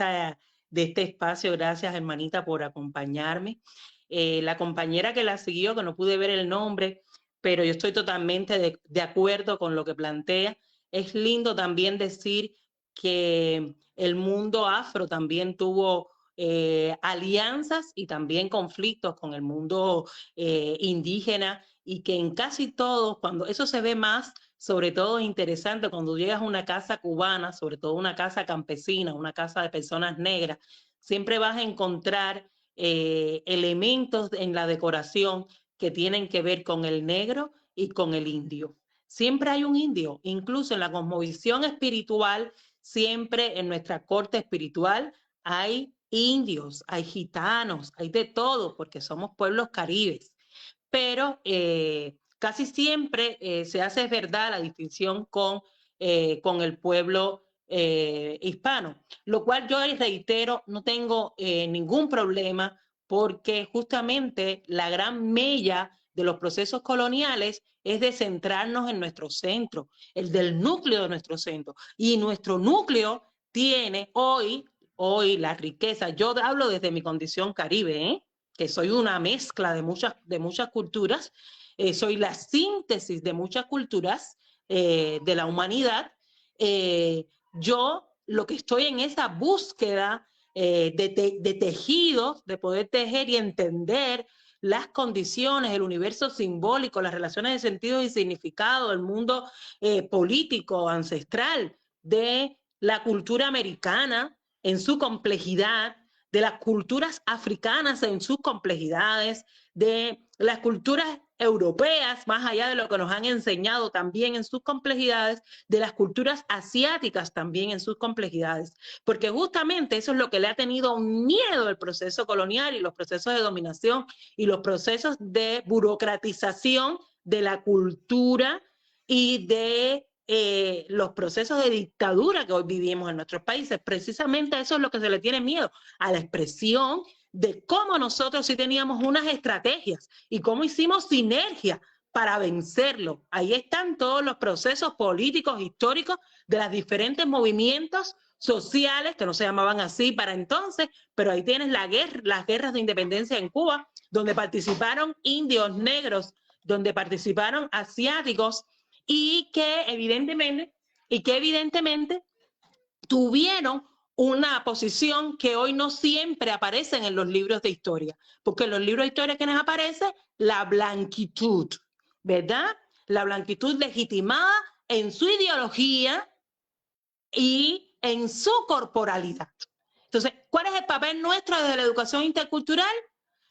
este espacio. Gracias, hermanita, por acompañarme. La compañera que la siguió, que no pude ver el nombre, pero yo estoy totalmente de acuerdo con lo que plantea. Es lindo también decir que el mundo afro también tuvo alianzas y también conflictos con el mundo indígena, y que en casi todos, cuando eso se ve más, sobre todo interesante cuando llegas a una casa cubana, sobre todo una casa campesina, una casa de personas negras, siempre vas a encontrar elementos en la decoración que tienen que ver con el negro y con el indio. Siempre hay un indio, incluso en la cosmovisión espiritual, siempre en nuestra corte espiritual hay indios, hay gitanos, hay de todo, porque somos pueblos caribes. Pero casi siempre se hace verdad la distinción con el pueblo hispano, lo cual yo reitero, no tengo ningún problema, porque justamente la gran mella de los procesos coloniales es de centrarnos en nuestro centro, el del núcleo de nuestro centro, y nuestro núcleo tiene hoy la riqueza. Yo hablo desde mi condición caribe, que soy una mezcla de muchas culturas, soy la síntesis de muchas culturas de la humanidad. Yo lo que estoy en esa búsqueda de tejidos, de poder tejer y entender las condiciones, el universo simbólico, las relaciones de sentido y significado, el mundo político, ancestral, de la cultura americana en su complejidad, de las culturas africanas en sus complejidades, de las culturas europeas, más allá de lo que nos han enseñado también en sus complejidades, de las culturas asiáticas también en sus complejidades, porque justamente eso es lo que le ha tenido miedo el proceso colonial y los procesos de dominación y los procesos de burocratización de la cultura y de los procesos de dictadura que hoy vivimos en nuestros países. Precisamente eso es lo que se le tiene miedo, a la expresión de cómo nosotros sí teníamos unas estrategias y cómo hicimos sinergia para vencerlo. Ahí están todos los procesos políticos, históricos de los diferentes movimientos sociales, que no se llamaban así para entonces, pero ahí tienes las guerras de independencia en Cuba, donde participaron indios, negros, donde participaron asiáticos, y que evidentemente tuvieron una posición que hoy no siempre aparecen en los libros de historia, porque en los libros de historia que nos aparece la blanquitud, ¿verdad? La blanquitud legitimada en su ideología y en su corporalidad. Entonces, ¿cuál es el papel nuestro desde la educación intercultural?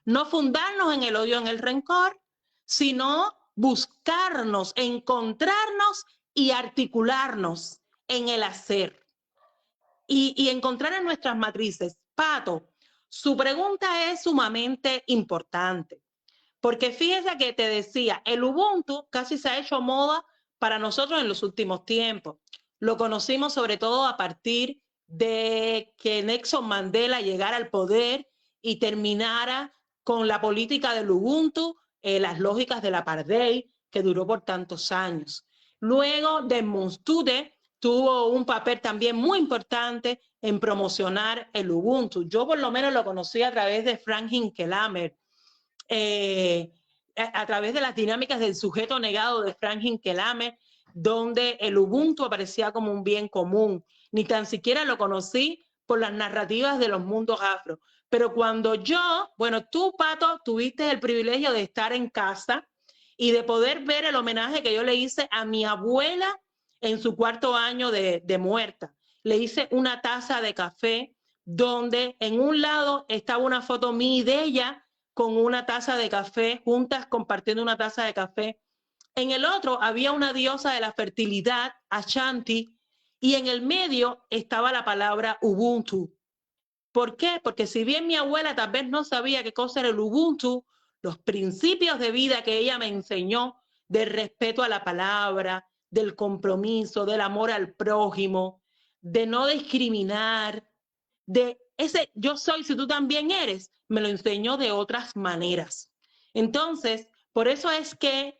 No fundarnos en el odio, en el rencor, sino buscarnos, encontrarnos y articularnos en el hacer. Y encontrar en nuestras matrices. Pato, su pregunta es sumamente importante, porque fíjese que te decía, el Ubuntu casi se ha hecho moda para nosotros en los últimos tiempos. Lo conocimos sobre todo a partir de que Nelson Mandela llegara al poder y terminara con la política del Ubuntu, las lógicas del apartheid, que duró por tantos años. Luego, Desmond Tutu tuvo un papel también muy importante en promocionar el Ubuntu. Yo por lo menos lo conocí a través de Frank Hinkelamer, a través de las dinámicas del sujeto negado de Frank Hinkelamer, donde el Ubuntu aparecía como un bien común. Ni tan siquiera lo conocí por las narrativas de los mundos afro. Pero cuando tú, Pato, tuviste el privilegio de estar en casa y de poder ver el homenaje que yo le hice a mi abuela en su 4º año de muerta. Le hice una taza de café donde en un lado estaba una foto mía y de ella con una taza de café, juntas compartiendo una taza de café. En el otro había una diosa de la fertilidad, Ashanti, y en el medio estaba la palabra Ubuntu. ¿Por qué? Porque si bien mi abuela tal vez no sabía qué cosa era el Ubuntu, los principios de vida que ella me enseñó, del respeto a la palabra, del compromiso, del amor al prójimo, de no discriminar, de ese yo soy si tú también eres, me lo enseñó de otras maneras. Entonces, por eso es que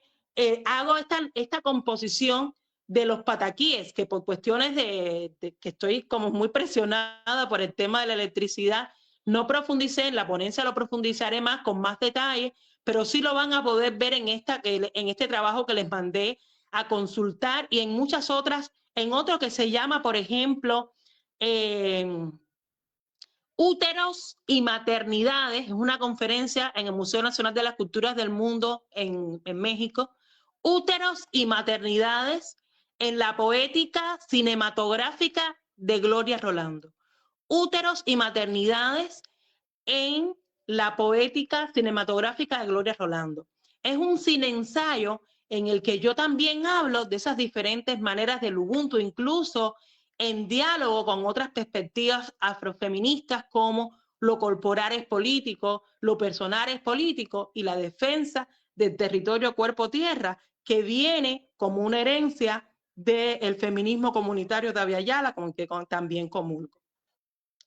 hago esta composición de los pataquíes, que por cuestiones de que estoy como muy presionada por el tema de la electricidad, no profundicé, en la ponencia lo profundizaré más, con más detalle, pero sí lo van a poder ver en este trabajo que les mandé a consultar y en muchas otras, en otro que se llama, por ejemplo, Úteros y maternidades, es una conferencia en el Museo Nacional de las Culturas del Mundo en México. Úteros y maternidades en la poética cinematográfica de Gloria Rolando. Úteros y maternidades en la poética cinematográfica de Gloria Rolando. Es un cine-ensayo en el que yo también hablo de esas diferentes maneras del Ubuntu, incluso en diálogo con otras perspectivas afrofeministas como lo corporal es político, lo personal es político y la defensa del territorio cuerpo-tierra, que viene como una herencia del feminismo comunitario de Abya-Yala, con el que también comulgo.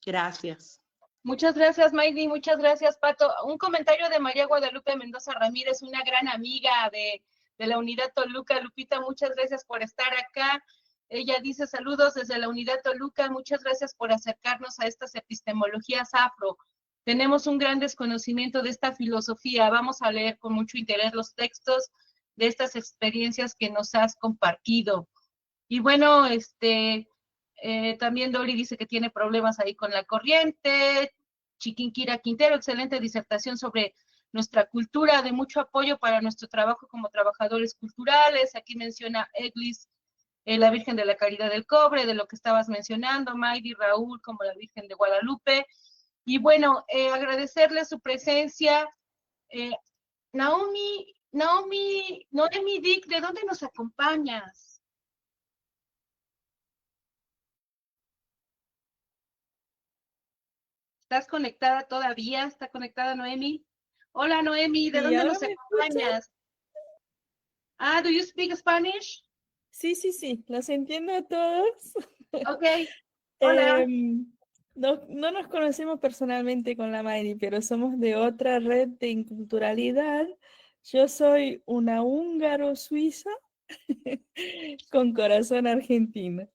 Gracias.
Muchas gracias, Maydi, muchas gracias, Pato. Un comentario de María Guadalupe Mendoza Ramírez, una gran amiga de la Unidad Toluca. Lupita, muchas gracias por estar acá. Ella dice saludos desde la Unidad Toluca, muchas gracias por acercarnos a estas epistemologías afro. Tenemos un gran desconocimiento de esta filosofía. Vamos a leer con mucho interés los textos de estas experiencias que nos has compartido. Y bueno, también Dori dice que tiene problemas ahí con la corriente. Chiquinquira Quintero, excelente disertación sobre nuestra cultura, de mucho apoyo para nuestro trabajo como trabajadores culturales. Aquí menciona Eglis, la Virgen de la Caridad del Cobre, de lo que estabas mencionando, Maydi, Raúl, como la Virgen de Guadalupe. Y bueno, agradecerle su presencia. Noemi Dick, ¿de dónde nos acompañas? ¿Estás conectada todavía? ¿Está conectada Noemi? Hola Noemi, ¿de dónde nos acompañas? Ah, ¿do you speak Spanish?
Sí, los entiendo a todos.
Ok, hola.
No nos conocemos personalmente con la Mayri, pero somos de otra red de inculturalidad. Yo soy una húngaro suiza con corazón argentino.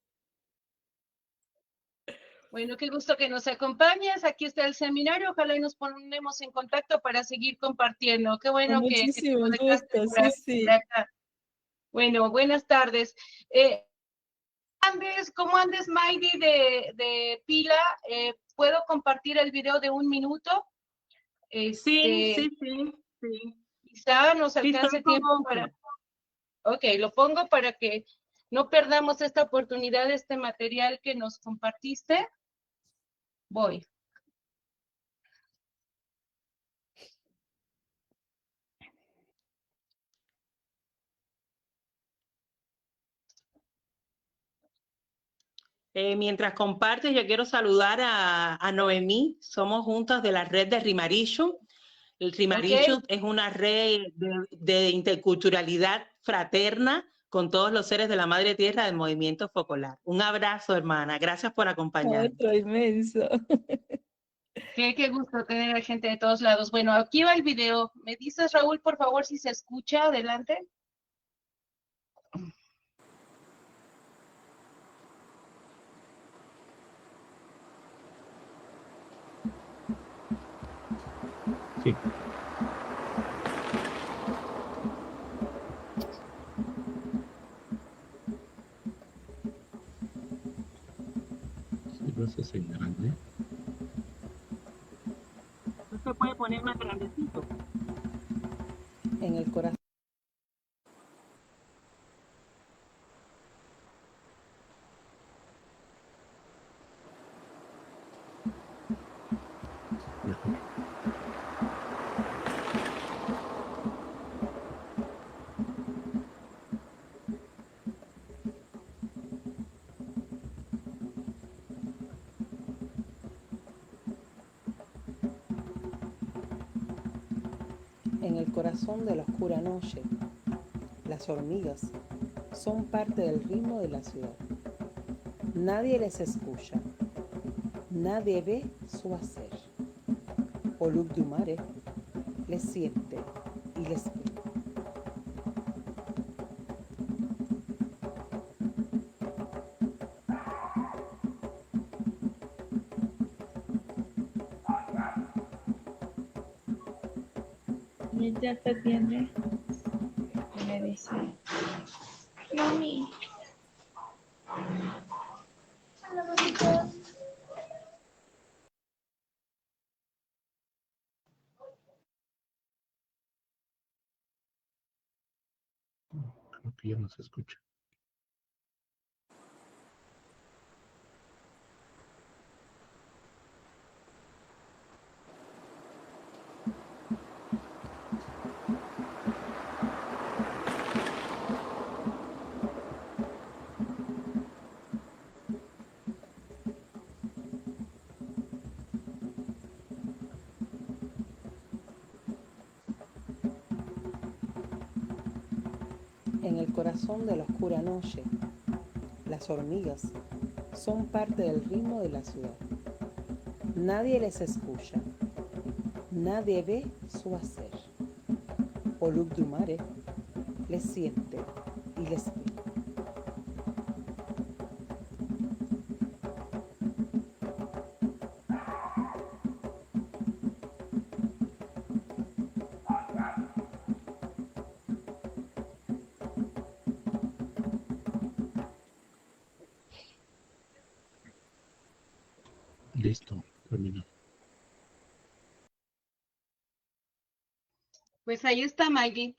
Bueno, qué gusto que nos acompañes. Aquí está el seminario. Ojalá y nos ponemos en contacto para seguir compartiendo. Qué bueno
Con
que te
muchísimo
conectaste
gusto,
por acá. Bueno, buenas tardes. ¿Cómo andes, Maydi, de pila? ¿Puedo compartir el video de 1 minuto?
Sí.
Quizá nos alcance tiempo para... Ok, lo pongo para que no perdamos esta oportunidad, este material que nos compartiste. Voy.
Mientras compartes, yo quiero saludar a Noemí. Somos juntas de la red de Rimarillo. El Rimarillo es una red de interculturalidad fraterna con todos los seres de la Madre Tierra del Movimiento Focolar. Un abrazo, hermana. Gracias por acompañarnos.
Otro inmenso.
Qué gusto tener a gente de todos lados. Bueno, aquí va el video. ¿Me dices, Raúl, por favor, si se escucha? Adelante.
Sí. Si lo haces en grande.
No se puede poner más grandecito.
En el corazón. En el corazón de la oscura noche, las hormigas son parte del ritmo de la ciudad. Nadie les escucha, nadie ve su hacer. Oluk Dumare les siente y les ve.
ya te atiende. Y me dice, mami.
Creo que ya no se escucha.
En el corazón de la oscura noche, las hormigas son parte del ritmo de la ciudad. Nadie les escucha, nadie ve su hacer. Oludumare les siente y les ve.
Listo, terminó.
Pues ahí está, Maggie.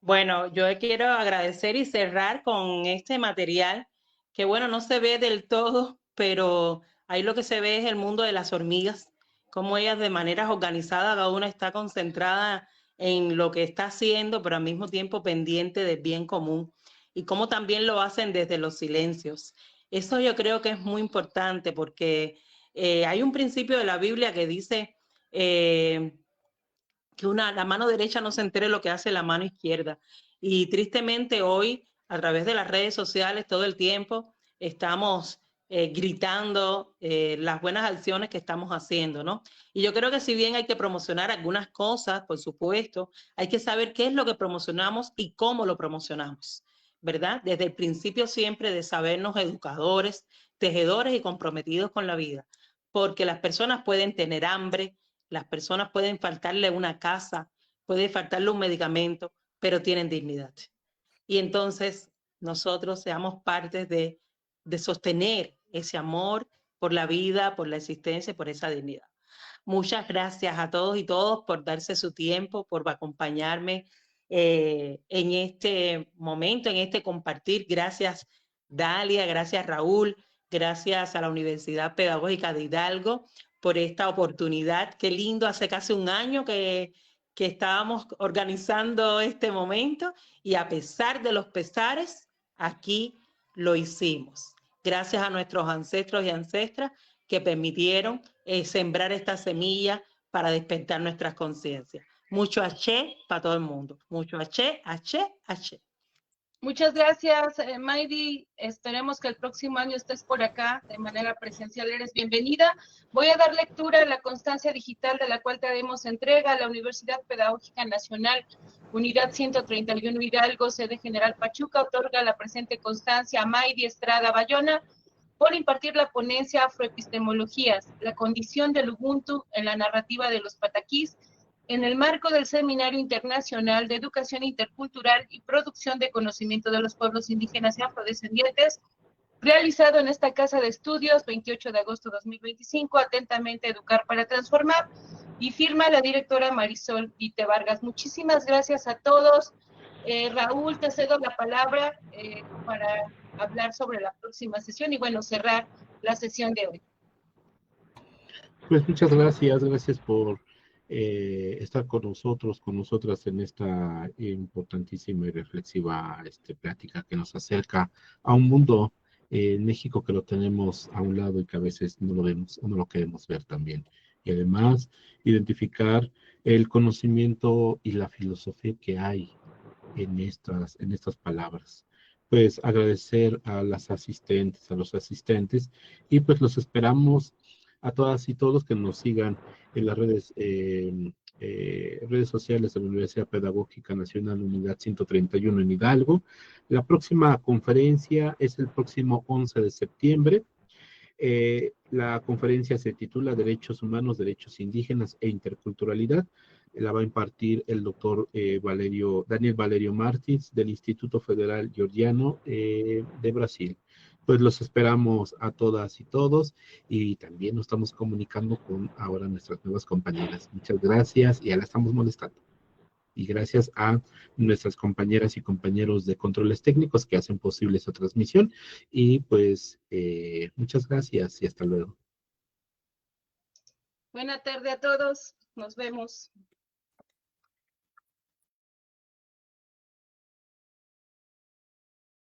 Bueno, yo quiero agradecer y cerrar con este material que, bueno, no se ve del todo, pero ahí lo que se ve es el mundo de las hormigas, cómo ellas de manera organizada, cada una está concentrada en lo que está haciendo, pero al mismo tiempo pendiente del bien común, y cómo también lo hacen desde los silencios. Eso yo creo que es muy importante porque hay un principio de la Biblia que dice que la mano derecha no se entere lo que hace la mano izquierda. Y tristemente hoy, a través de las redes sociales, todo el tiempo estamos gritando las buenas acciones que estamos haciendo, ¿no? Y yo creo que si bien hay que promocionar algunas cosas, por supuesto, hay que saber qué es lo que promocionamos y cómo lo promocionamos, ¿verdad? Desde el principio siempre de sabernos educadores, tejedores y comprometidos con la vida, porque las personas pueden tener hambre, las personas pueden faltarle una casa, puede faltarle un medicamento, pero tienen dignidad. Y entonces nosotros seamos parte de sostener ese amor por la vida, por la existencia, por esa dignidad. Muchas gracias a todos y todas por darse su tiempo, por acompañarme en este momento, en este compartir. Gracias, Dalia, gracias, Raúl, gracias a la Universidad Pedagógica de Hidalgo por esta oportunidad. Qué lindo, hace casi un año que estábamos organizando este momento y a pesar de los pesares, aquí lo hicimos. Gracias a nuestros ancestros y ancestras que permitieron sembrar esta semilla para despertar nuestras conciencias. Mucho H para todo el mundo. Mucho H, H, H.
Muchas gracias, Maydi. Esperemos que el próximo año estés por acá de manera presencial. Eres bienvenida. Voy a dar lectura a la constancia digital de la cual te damos entrega. La Universidad Pedagógica Nacional, Unidad 131 Hidalgo, sede General Pachuca, otorga la presente constancia a Maydi Estrada Bayona por impartir la ponencia Afroepistemologías, la condición del Ubuntu en la narrativa de los pataquís, en el marco del Seminario Internacional de Educación Intercultural y Producción de Conocimiento de los Pueblos Indígenas y Afrodescendientes, realizado en esta Casa de Estudios, 28 de agosto de 2025, atentamente Educar para Transformar, y firma la directora Marisol Vite Vargas. Muchísimas gracias a todos. Raúl, te cedo la palabra para hablar sobre la próxima sesión y, bueno, cerrar la sesión de hoy.
Pues muchas gracias, gracias por estar con nosotros, con nosotras en esta importantísima y reflexiva plática que nos acerca a un mundo en México que lo tenemos a un lado y que a veces no lo vemos o no lo queremos ver también. Y además, identificar el conocimiento y la filosofía que hay en estas palabras. Pues agradecer a las asistentes, a los asistentes, y pues los esperamos a todas y todos que nos sigan en las redes sociales de la Universidad Pedagógica Nacional Unidad 131 en Hidalgo. La próxima conferencia es el próximo 11 de septiembre. La conferencia se titula Derechos Humanos, Derechos Indígenas e Interculturalidad. La va a impartir el doctor Daniel Valerio Martins del Instituto Federal Georgiano de Brasil. Pues los esperamos a todas y todos y también nos estamos comunicando con ahora nuestras nuevas compañeras. Muchas gracias y ya la estamos molestando. Y gracias a nuestras compañeras y compañeros de controles técnicos que hacen posible esta transmisión. Y pues muchas gracias y hasta luego.
Buena tarde a todos. Nos vemos.